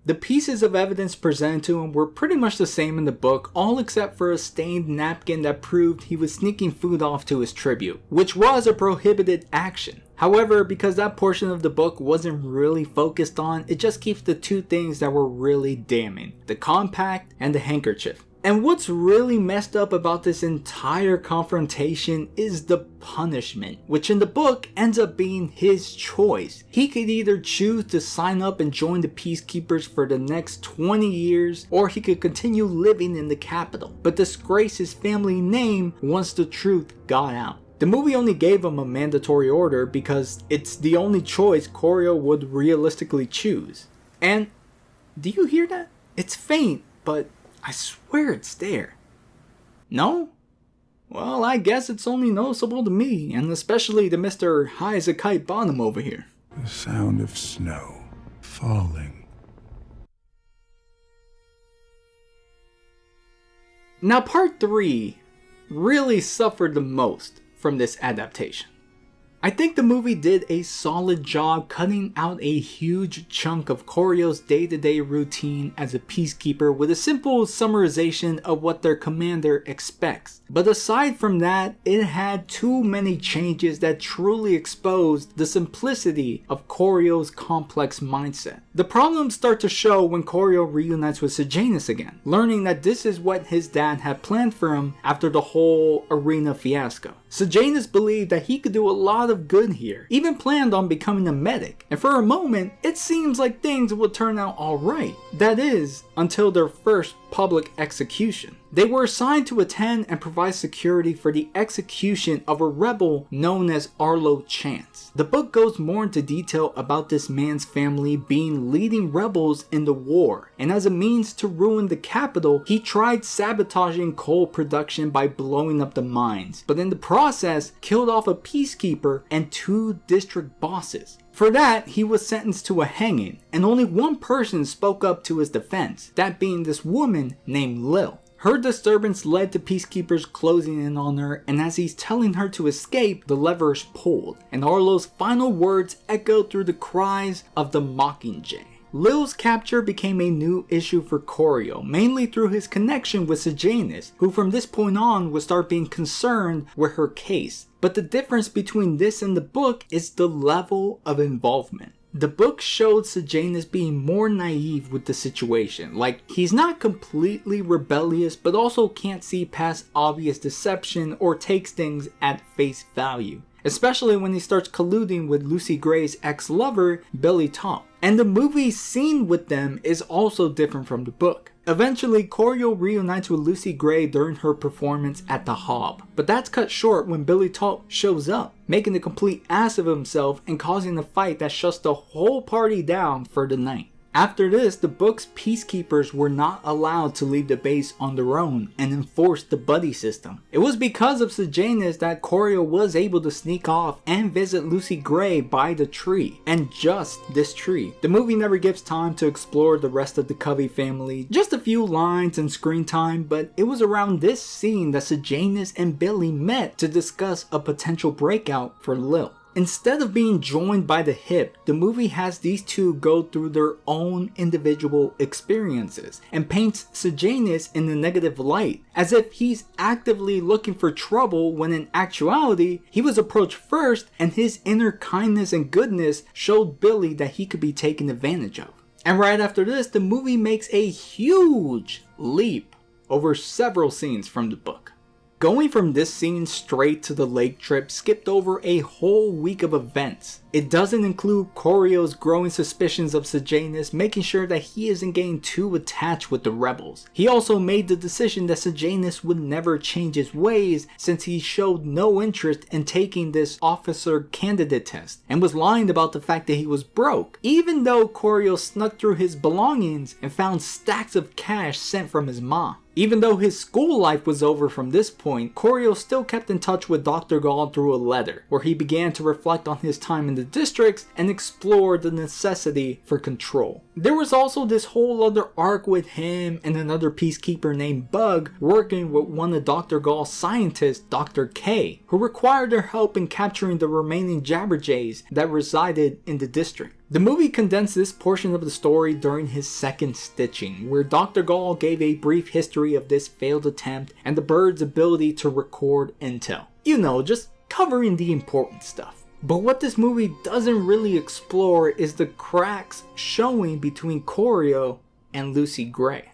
The pieces of evidence presented to him were pretty much the same in the book, all except for a stained napkin that proved he was sneaking food off to his tribute, which was a prohibited action. However, because that portion of the book wasn't really focused on, it just keeps the 2 things that were really damning: the compact and the handkerchief. And what's really messed up about this entire confrontation is the punishment, which in the book ends up being his choice. He could either choose to sign up and join the Peacekeepers for the next 20 years, or he could continue living in the capital, but disgrace his family name once the truth got out. The movie only gave him a mandatory order because it's the only choice Corio would realistically choose. And do you hear that? It's faint, but I swear it's there. No? Well, I guess it's only noticeable to me, and especially to Mr. High as a Kite Bottom over here. The sound of snow falling. Now, part 3 really suffered the most from this adaptation. I think the movie did a solid job cutting out a huge chunk of Corio's day-to-day routine as a peacekeeper with a simple summarization of what their commander expects. But aside from that, it had too many changes that truly exposed the simplicity of Corio's complex mindset. The problems start to show when Corio reunites with Sejanus again, learning that this is what his dad had planned for him after the whole arena fiasco. Sejanus believed that he could do a lot of good here, even planned on becoming a medic, and for a moment, it seems like things would turn out alright. That is, until their first public execution. They were assigned to attend and provide security for the execution of a rebel known as Arlo Chance. The book goes more into detail about this man's family being leading rebels in the war, and as a means to ruin the capital, he tried sabotaging coal production by blowing up the mines, but in the process killed off a peacekeeper and 2 district bosses. For that, he was sentenced to a hanging, and only one person spoke up to his defense, that being this woman named Lil. Her disturbance led to peacekeepers closing in on her, and as he's telling her to escape, the lever is pulled, and Arlo's final words echo through the cries of the Mockingjay. Lil's capture became a new issue for Corio, mainly through his connection with Sejanus, who from this point on would start being concerned with her case. But the difference between this and the book is the level of involvement. The book showed Sejanus being more naive with the situation, like he's not completely rebellious but also can't see past obvious deception or takes things at face value. especially when he starts colluding with Lucy Gray's ex-lover, Billy Top. And the movie scene with them is also different from the book. Eventually, Corio reunites with Lucy Gray during her performance at the Hob, but that's cut short when Billy Top shows up, making a complete ass of himself and causing a fight that shuts the whole party down for the night. After this, the book's peacekeepers were not allowed to leave the base on their own and enforced the buddy system. It was because of Sejanus that Corio was able to sneak off and visit Lucy Gray by the tree, and just this tree. The movie never gives time to explore the rest of the Covey family, just a few lines and screen time, but it was around this scene that Sejanus and Billy met to discuss a potential breakout for Lil. Instead of being joined by the hip, the movie has these two go through their own individual experiences and paints Sejanus in a negative light, as if he's actively looking for trouble when in actuality, he was approached first and his inner kindness and goodness showed Billy that he could be taken advantage of. And right after this, the movie makes a huge leap over several scenes from the book. Going from this scene straight to the lake trip skipped over a whole week of events. It doesn't include Corio's growing suspicions of Sejanus, making sure that he isn't getting too attached with the rebels. He also made the decision that Sejanus would never change his ways since he showed no interest in taking this officer candidate test and was lying about the fact that he was broke, even though Corio snuck through his belongings and found stacks of cash sent from his mom. Even though his school life was over from this point, Corio still kept in touch with Dr. Gall through a letter, where he began to reflect on his time in the districts and explore the necessity for control. There was also this whole other arc with him and another peacekeeper named Bug working with one of Dr. Gall's scientists, Dr. K, who required their help in capturing the remaining Jabberjays that resided in the district. The movie condensed this portion of the story during his second stitching, where Dr. Gall gave a brief history of this failed attempt and the bird's ability to record intel. You know, just covering the important stuff. But what this movie doesn't really explore is the cracks showing between Corio and Lucy Gray.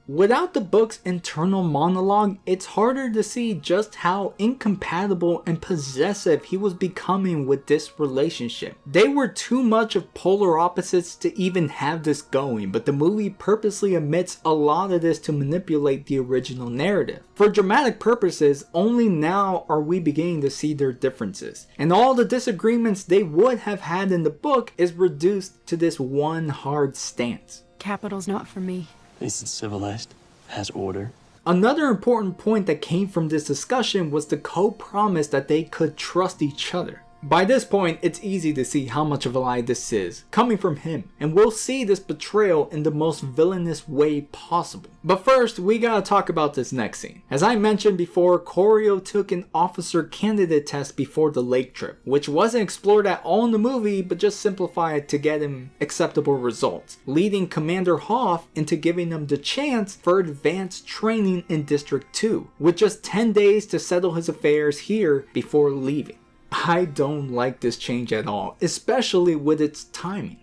Without the book's internal monologue, it's harder to see just how incompatible and possessive he was becoming with this relationship. They were too much of polar opposites to even have this going, but the movie purposely omits a lot of this to manipulate the original narrative. For dramatic purposes, only now are we beginning to see their differences, and all the disagreements they would have had in the book is reduced to this one hard stance. Capital's not for me. At least it's civilized, has order. Another important point that came from this discussion was the co-promise that they could trust each other. By this point, it's easy to see how much of a lie this is, coming from him, and we'll see this betrayal in the most villainous way possible. But first, we gotta talk about this next scene. As I mentioned before, Corio took an officer candidate test before the lake trip, which wasn't explored at all in the movie, but just simplified to get him acceptable results, leading Commander Hoff into giving him the chance for advanced training in District 2, with just 10 days to settle his affairs here before leaving. I don't like this change at all, especially with its timing.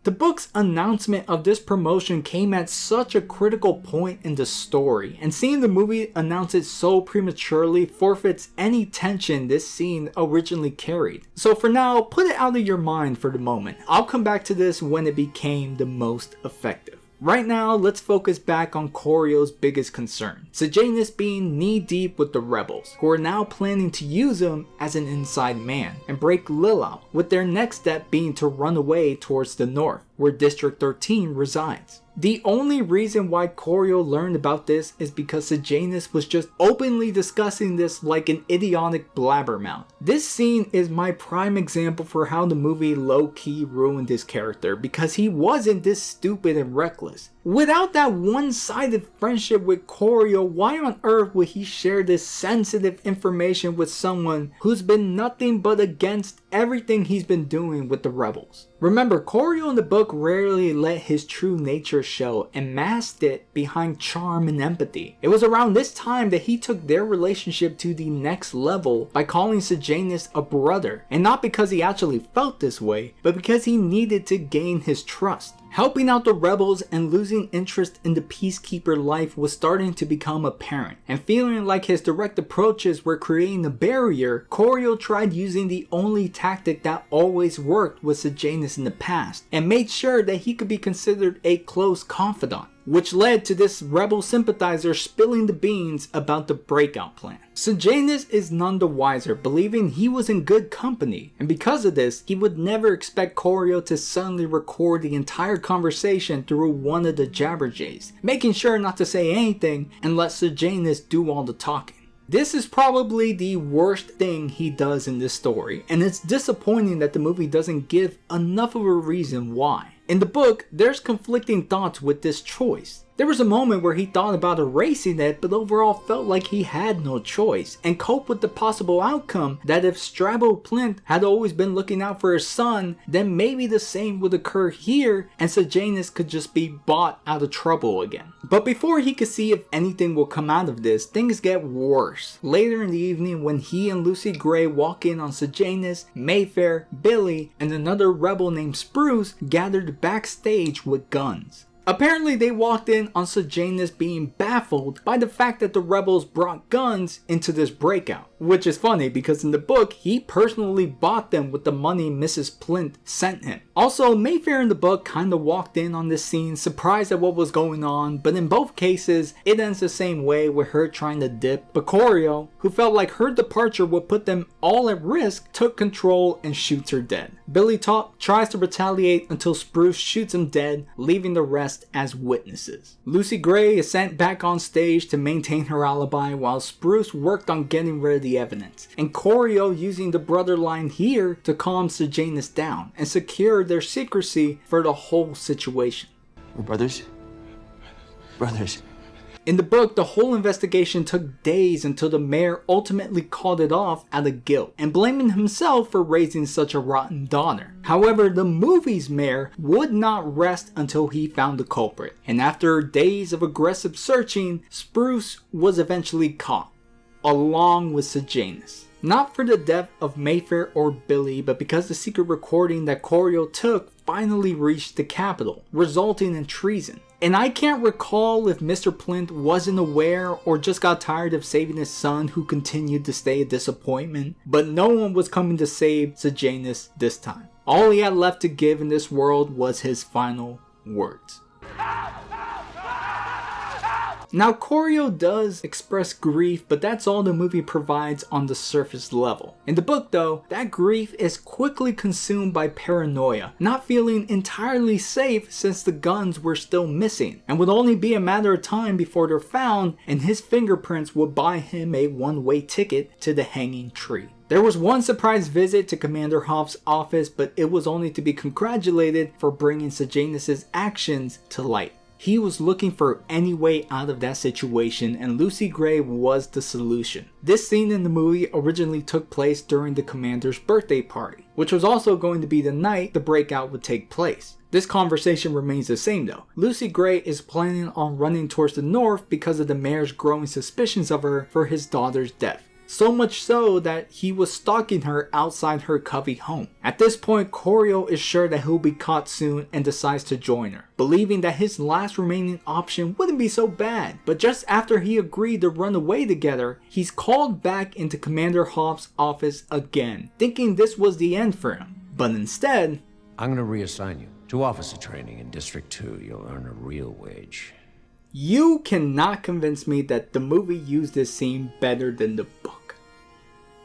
The book's announcement of this promotion came at such a critical point in the story, and seeing the movie announce it so prematurely forfeits any tension this scene originally carried. So for now, put it out of your mind for the moment. I'll come back to this when it became the most effective. Right now, let's focus back on Corio's biggest concern, Sejanus being knee-deep with the rebels, who are now planning to use him as an inside man and break Lil out, with their next step being to run away towards the north, where District 13 resides. The only reason why Corio learned about this is because Sejanus was just openly discussing this like an idiotic blabbermouth. This scene is my prime example for how the movie low-key ruined his character, because he wasn't this stupid and reckless. Without that one-sided friendship with Corio, why on earth would he share this sensitive information with someone who's been nothing but against everything he's been doing with the rebels? Remember, Corio in the book rarely let his true nature show and masked it behind charm and empathy. It was around this time that he took their relationship to the next level by calling Sejanus a brother, and not because he actually felt this way, but because he needed to gain his trust. Helping out the rebels and losing interest in the Peacekeeper life was starting to become apparent, and feeling like his direct approaches were creating a barrier, Corio tried using the only tactic that always worked with Sejanus in the past, and made sure that he could be considered a close confidant, which led to this rebel sympathizer spilling the beans about the breakout plan. Sejanus is none the wiser, believing he was in good company, and because of this, he would never expect Corio to suddenly record the entire conversation through one of the Jabberjays, making sure not to say anything and let Sejanus do all the talking. This is probably the worst thing he does in this story, and it's disappointing that the movie doesn't give enough of a reason why. In the book, there's conflicting thoughts with this choice. There was a moment where he thought about erasing it, but overall felt like he had no choice, and coped with the possible outcome that if Strabo Plint had always been looking out for his son, then maybe the same would occur here and Sejanus could just be bought out of trouble again. But before he could see if anything will come out of this, things get worse. Later in the evening, when he and Lucy Gray walk in on Sejanus, Mayfair, Billy, and another rebel named Spruce gathered backstage with guns. Apparently they walked in on Sejanus being baffled by the fact that the rebels brought guns into this breakout. Which is funny because in the book, he personally bought them with the money Mrs. Plint sent him. Also, Mayfair in the book kinda walked in on this scene surprised at what was going on, but in both cases, it ends the same way with her trying to dip. But Corio, who felt like her departure would put them all at risk, took control and shoots her dead. Billy tries to retaliate until Spruce shoots him dead, leaving the rest as witnesses. Lucy Gray is sent back on stage to maintain her alibi while Spruce worked on getting rid of the evidence, and Corio using the brother line here to calm Sejanus down and secure their secrecy for the whole situation. We're brothers. Brothers. In the book, the whole investigation took days until the mayor ultimately called it off out of guilt and blaming himself for raising such a rotten daughter. However, the movie's mayor would not rest until he found the culprit, and after days of aggressive searching, Spruce was eventually caught, along with Sejanus. Not for the death of Mayfair or Billy, but because the secret recording that Corio took finally reached the capital, resulting in treason. And I can't recall if Mr. Plint wasn't aware or just got tired of saving his son who continued to stay a disappointment, but no one was coming to save Sejanus this time. All he had left to give in this world was his final words. Now, Corio does express grief, but that's all the movie provides on the surface level. In the book though, that grief is quickly consumed by paranoia, not feeling entirely safe since the guns were still missing, and would only be a matter of time before they're found, and his fingerprints would buy him a one-way ticket to the hanging tree. There was one surprise visit to Commander Hoff's office, but it was only to be congratulated for bringing Sejanus' actions to light. He was looking for any way out of that situation, and Lucy Gray was the solution. This scene in the movie originally took place during the commander's birthday party, which was also going to be the night the breakout would take place. This conversation remains the same though. Lucy Gray is planning on running towards the north because of the mayor's growing suspicions of her for his daughter's death. So much so that he was stalking her outside her Covey home. At this point, Corio is sure that he'll be caught soon and decides to join her, believing that his last remaining option wouldn't be so bad. But just after he agreed to run away together, he's called back into Commander Hoff's office again, thinking this was the end for him. But instead, I'm going to reassign you to officer training in District 2. You'll earn a real wage. You cannot convince me that the movie used this scene better than the book.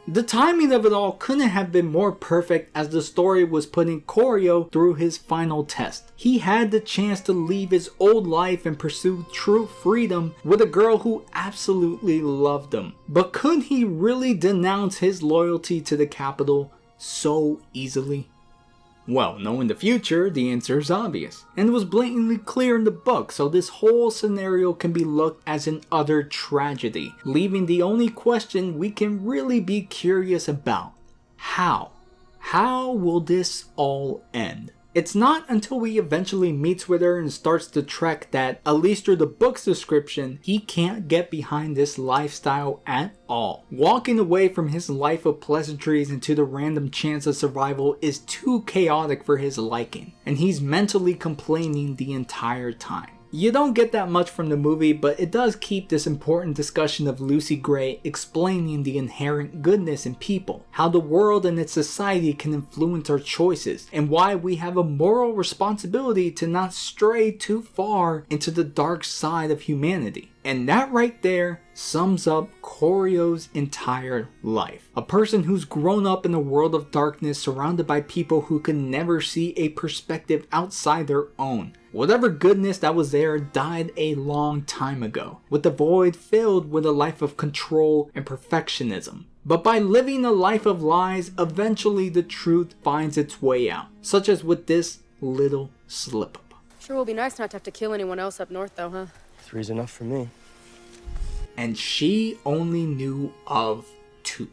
The timing of it all couldn't have been more perfect as the story was putting Corio through his final test. He had the chance to leave his old life and pursue true freedom with a girl who absolutely loved him. But could he really denounce his loyalty to the capital so easily? Well, knowing the future, the answer is obvious, and it was blatantly clear in the book, so this whole scenario can be looked as an utter tragedy, leaving the only question we can really be curious about: how? How will this all end? It's not until he eventually meets with her and starts to trek that, at least through the book's description, he can't get behind this lifestyle at all. Walking away from his life of pleasantries into the random chance of survival is too chaotic for his liking, and he's mentally complaining the entire time. You don't get that much from the movie, but it does keep this important discussion of Lucy Gray explaining the inherent goodness in people, how the world and its society can influence our choices, and why we have a moral responsibility to not stray too far into the dark side of humanity. And that right there sums up Corio's entire life. A person who's grown up in a world of darkness surrounded by people who can never see a perspective outside their own. Whatever goodness that was there died a long time ago, with the void filled with a life of control and perfectionism. But by living a life of lies, eventually the truth finds its way out, such as with this little slip-up. Sure will be nice not to have to kill anyone else up north though, huh? 3's enough for me. And she only knew of 2.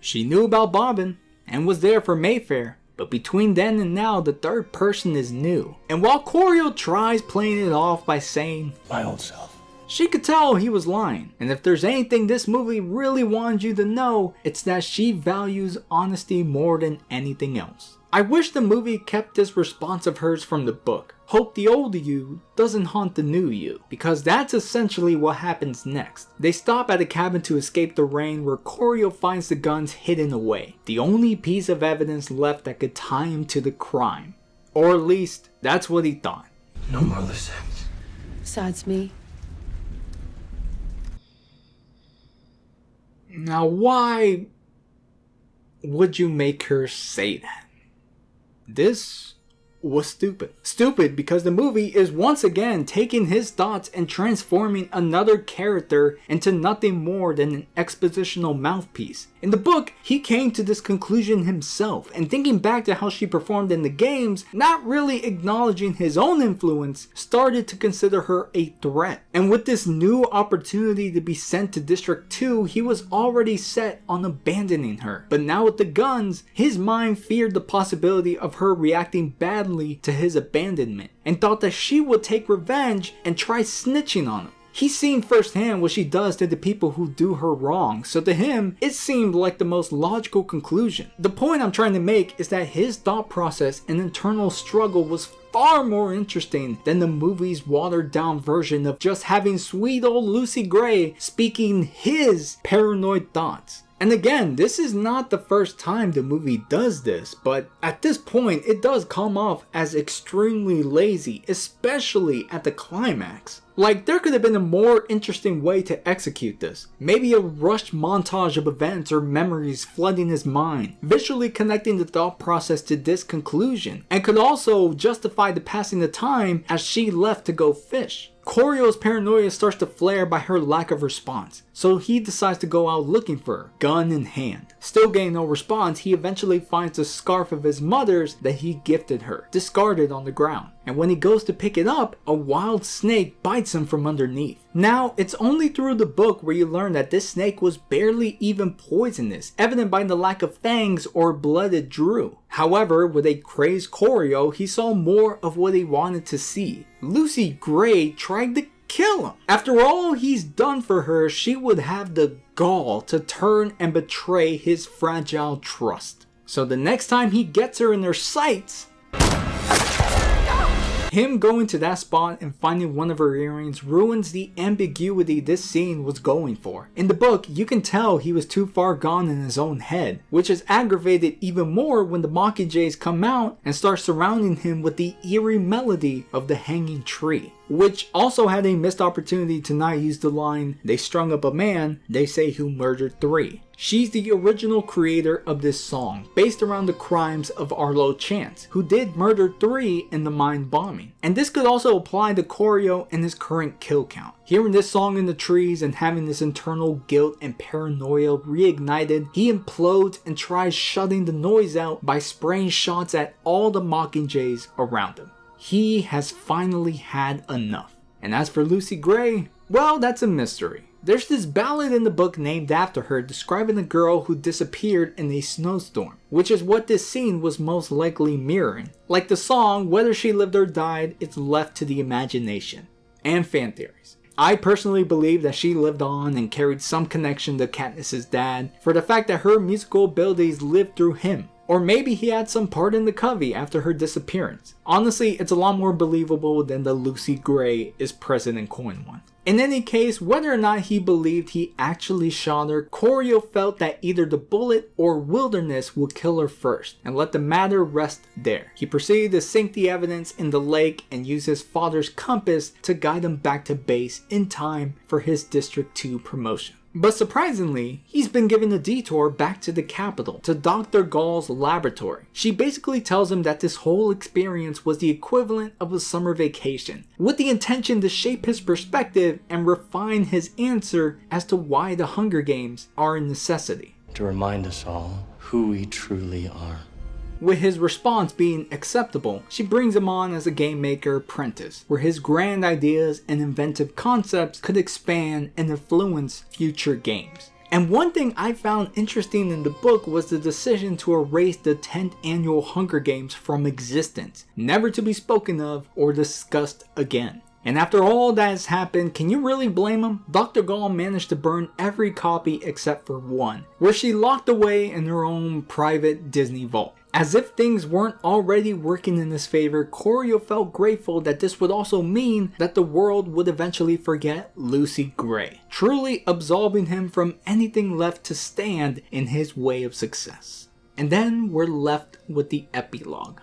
She knew about Bobbin and was there for Mayfair, but between then and now the third person is new. And while Corio tries playing it off by saying, My old self. she could tell he was lying. And if there's anything this movie really wanted you to know, it's that she values honesty more than anything else. I wish the movie kept this response of hers from the book. Hope the old you doesn't haunt the new you, because that's essentially what happens next. They stop at a cabin to escape the rain where Corio finds the guns hidden away, the only piece of evidence left that could tie him to the crime. Or at least, that's what he thought. No more loose ends. Besides me. Now why would you make her say that? This was stupid. Stupid because the movie is once again taking his thoughts and transforming another character into nothing more than an expositional mouthpiece. In the book, he came to this conclusion himself, and thinking back to how she performed in the games, not really acknowledging his own influence, started to consider her a threat. And with this new opportunity to be sent to District 2, he was already set on abandoning her. But now with the guns, his mind feared the possibility of her reacting badly to his abandonment, and thought that she would take revenge and try snitching on him. He's seen firsthand what she does to the people who do her wrong, so to him, it seemed like the most logical conclusion. The point I'm trying to make is that his thought process and internal struggle was far more interesting than the movie's watered down version of just having sweet old Lucy Gray speaking his paranoid thoughts. And again, this is not the first time the movie does this, but at this point it does come off as extremely lazy, especially at the climax. Like, there could have been a more interesting way to execute this. Maybe a rushed montage of events or memories flooding his mind, visually connecting the thought process to this conclusion, and could also justify the passing of time as she left to go fish. Corio's paranoia starts to flare by her lack of response, so he decides to go out looking for her, gun in hand. Still getting no response, he eventually finds a scarf of his mother's that he gifted her, discarded on the ground. And when he goes to pick it up, a wild snake bites him from underneath. Now, it's only through the book where you learn that this snake was barely even poisonous, evident by the lack of fangs or blood it drew. However, with a crazed Corio, he saw more of what he wanted to see. Lucy Gray tried to kill him. After all he's done for her, she would have the gall to turn and betray his fragile trust. So the next time he gets her in their sights, him going to that spot and finding one of her earrings ruins the ambiguity this scene was going for. In the book, you can tell he was too far gone in his own head, which is aggravated even more when the Mockingjays come out and start surrounding him with the eerie melody of the hanging tree, which also had a missed opportunity to not use the line, "They strung up a man, they say who murdered 3. She's the original creator of this song, based around the crimes of Arlo Chance, who did murder 3 in the mine bombing. And this could also apply to Corio and his current kill count. Hearing this song in the trees and having this internal guilt and paranoia reignited, he implodes and tries shutting the noise out by spraying shots at all the Mockingjays around him. He has finally had enough. And as for Lucy Gray, well, that's a mystery. There's this ballad in the book named after her describing a girl who disappeared in a snowstorm, which is what this scene was most likely mirroring. Like the song, whether she lived or died, it's left to the imagination. And fan theories. I personally believe that she lived on and carried some connection to Katniss's dad for the fact that her musical abilities lived through him. Or maybe he had some part in the covey after her disappearance. Honestly, it's a lot more believable than the Lucy Gray is President Coin one. In any case, whether or not he believed he actually shot her, Corio felt that either the bullet or wilderness would kill her first, and let the matter rest there. He proceeded to sink the evidence in the lake and use his father's compass to guide him back to base in time for his District 2 promotion. But surprisingly, he's been given a detour back to the capital, to Dr. Gall's laboratory. She basically tells him that this whole experience was the equivalent of a summer vacation, with the intention to shape his perspective and refine his answer as to why the Hunger Games are a necessity. To remind us all who we truly are. With his response being acceptable, she brings him on as a game maker apprentice, where his grand ideas and inventive concepts could expand and influence future games. And one thing I found interesting in the book was the decision to erase the 10th annual Hunger Games from existence, never to be spoken of or discussed again. And after all that has happened, can you really blame him? Dr. Gall managed to burn every copy except for one, where she locked away in her own private Disney vault. As if things weren't already working in his favor, Corio felt grateful that this would also mean that the world would eventually forget Lucy Gray, truly absolving him from anything left to stand in his way of success. And then we're left with the epilogue.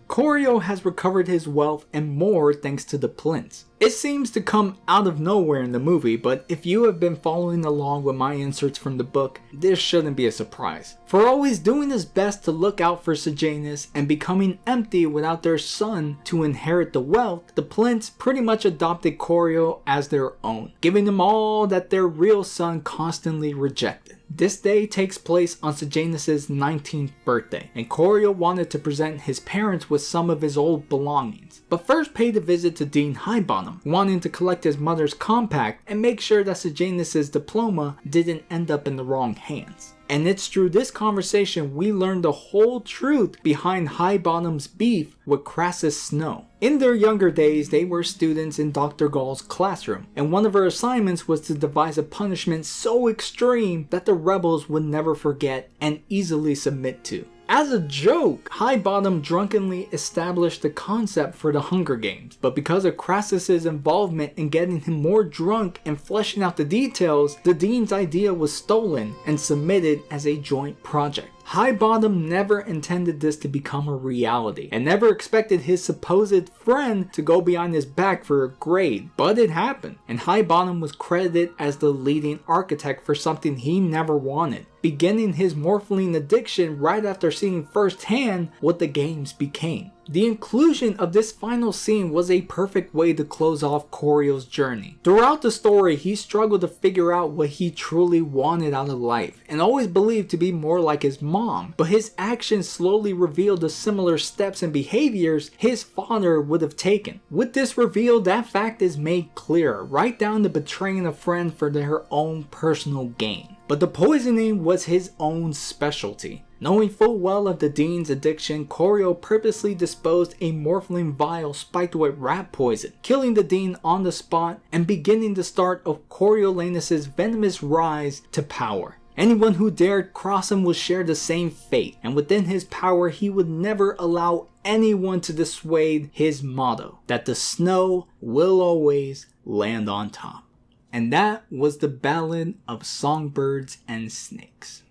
Corio has recovered his wealth and more thanks to the plinths. It seems to come out of nowhere in the movie, but if you have been following along with my inserts from the book, this shouldn't be a surprise. For always doing his best to look out for Sejanus and becoming empty without their son to inherit the wealth, the plinths pretty much adopted Corio as their own, giving them all that their real son constantly rejected. This day takes place on Sejanus' 19th birthday, and Corio wanted to present his parents with some of his old belongings, but first paid a visit to Dean Highbottom, wanting to collect his mother's compact and make sure that Sejanus' diploma didn't end up in the wrong hands. And it's through this conversation we learn the whole truth behind Highbottom's beef with Crassus Snow. In their younger days, they were students in Dr. Gall's classroom, and one of her assignments was to devise a punishment so extreme that the rebels would never forget and easily submit to. As a joke, Highbottom drunkenly established the concept for the Hunger Games, but because of Crassus's involvement in getting him more drunk and fleshing out the details, the dean's idea was stolen and submitted as a joint project. Highbottom never intended this to become a reality, and never expected his supposed friend to go behind his back for a grade, but it happened, and Highbottom was credited as the leading architect for something he never wanted, beginning his morphling addiction right after seeing firsthand what the games became. The inclusion of this final scene was a perfect way to close off Corio's journey. Throughout the story, he struggled to figure out what he truly wanted out of life, and always believed to be more like his mom, but his actions slowly revealed the similar steps and behaviors his father would have taken. With this reveal, that fact is made clearer, right down to betraying a friend for their own personal gain. But the poisoning was his own specialty. Knowing full well of the dean's addiction, Corio purposely disposed a morphling vial spiked with rat poison, killing the dean on the spot and beginning the start of Coriolanus' venomous rise to power. Anyone who dared cross him would share the same fate, and within his power he would never allow anyone to dissuade his motto, that the snow will always land on top. And that was the Ballad of Songbirds and Snakes.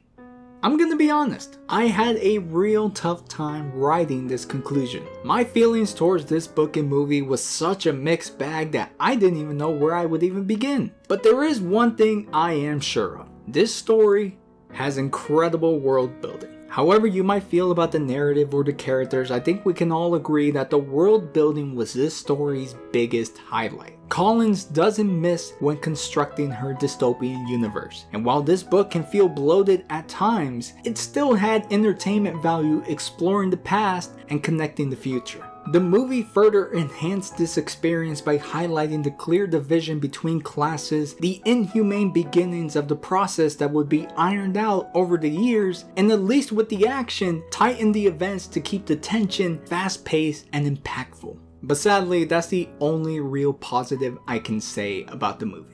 I'm gonna be honest, I had a real tough time writing this conclusion. My feelings towards this book and movie was such a mixed bag that I didn't even know where I would even begin. But there is one thing I am sure of. This story has incredible world building. However you might feel about the narrative or the characters, I think we can all agree that the world building was this story's biggest highlight. Collins doesn't miss when constructing her dystopian universe, and while this book can feel bloated at times, it still had entertainment value exploring the past and connecting the future. The movie further enhanced this experience by highlighting the clear division between classes, the inhumane beginnings of the process that would be ironed out over the years, and at least with the action, tighten the events to keep the tension fast-paced and impactful. But sadly, that's the only real positive I can say about the movie.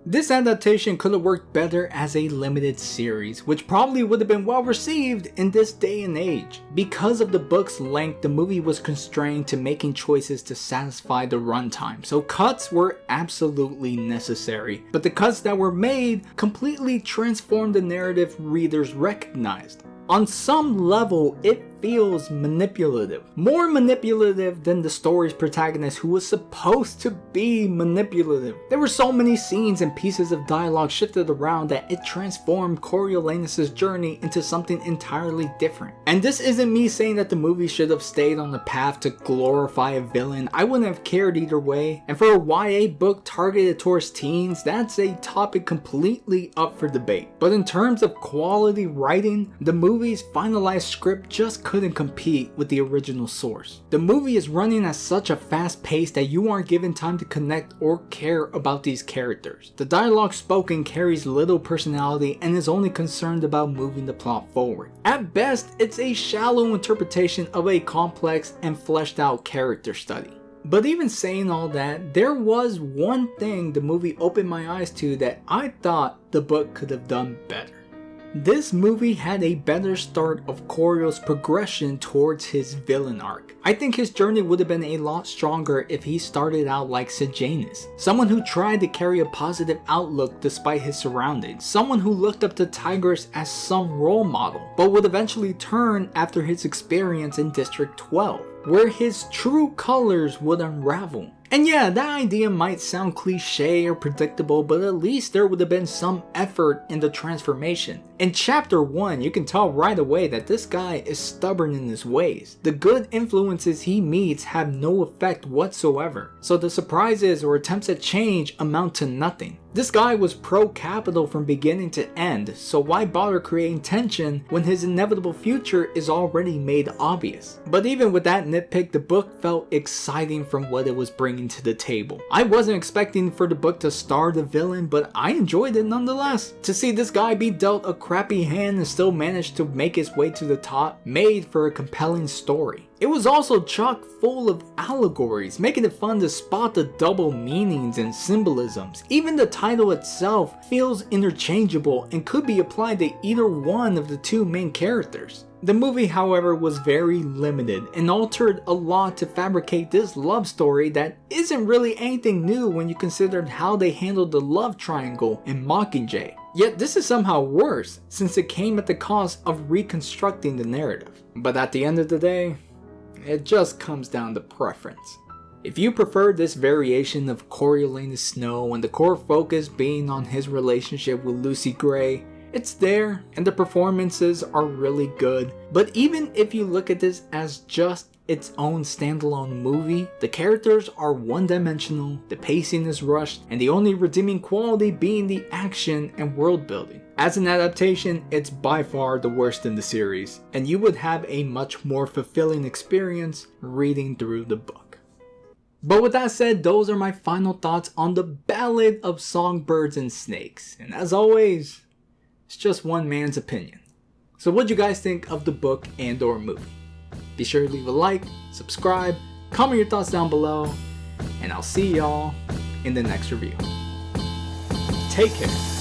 This adaptation could have worked better as a limited series, which probably would have been well received in this day and age. Because of the book's length, the movie was constrained to making choices to satisfy the runtime, so cuts were absolutely necessary. But the cuts that were made completely transformed the narrative readers recognized. On some level, it feels manipulative. More manipulative than the story's protagonist, who was supposed to be manipulative. There were so many scenes and pieces of dialogue shifted around that it transformed Coriolanus' journey into something entirely different. And this isn't me saying that the movie should have stayed on the path to glorify a villain. I wouldn't have cared either way. And for a YA book targeted towards teens, that's a topic completely up for debate. But in terms of quality writing, the movie's finalized script just couldn't compete with the original source. The movie is running at such a fast pace that you aren't given time to connect or care about these characters. The dialogue spoken carries little personality and is only concerned about moving the plot forward. At best, it's a shallow interpretation of a complex and fleshed out character study. But even saying all that, there was one thing the movie opened my eyes to that I thought the book could have done better. This movie had a better start of Corio's progression towards his villain arc. I think his journey would have been a lot stronger if he started out like Sejanus, someone who tried to carry a positive outlook despite his surroundings, someone who looked up to Tigris as some role model, but would eventually turn after his experience in District 12, where his true colors would unravel. And yeah, that idea might sound cliche or predictable, but at least there would have been some effort in the transformation. In chapter 1, you can tell right away that this guy is stubborn in his ways. The good influences he meets have no effect whatsoever, so the surprises or attempts at change amount to nothing. This guy was pro-capital from beginning to end, so why bother creating tension when his inevitable future is already made obvious? But even with that nitpick, the book felt exciting from what it was bringing to the table. I wasn't expecting for the book to star the villain, but I enjoyed it nonetheless. To see this guy be dealt a crappy hand and still manage to make his way to the top made for a compelling story. It was also chock full of allegories, making it fun to spot the double meanings and symbolisms. Even the title itself feels interchangeable and could be applied to either one of the two main characters. The movie, however, was very limited and altered a lot to fabricate this love story that isn't really anything new when you consider how they handled the love triangle in Mockingjay. Yet this is somehow worse, since it came at the cost of reconstructing the narrative. But at the end of the day, it just comes down to preference. If you prefer this variation of Coriolanus Snow and the core focus being on his relationship with Lucy Gray, it's there and the performances are really good. But even if you look at this as just its own standalone movie, the characters are one-dimensional, the pacing is rushed, and the only redeeming quality being the action and world building. As an adaptation, it's by far the worst in the series, and you would have a much more fulfilling experience reading through the book. But with that said, those are my final thoughts on the Ballad of Songbirds and Snakes, and as always, it's just one man's opinion. So what'd you guys think of the book and or movie? Be sure to leave a like, subscribe, comment your thoughts down below, and I'll see y'all in the next review. Take care.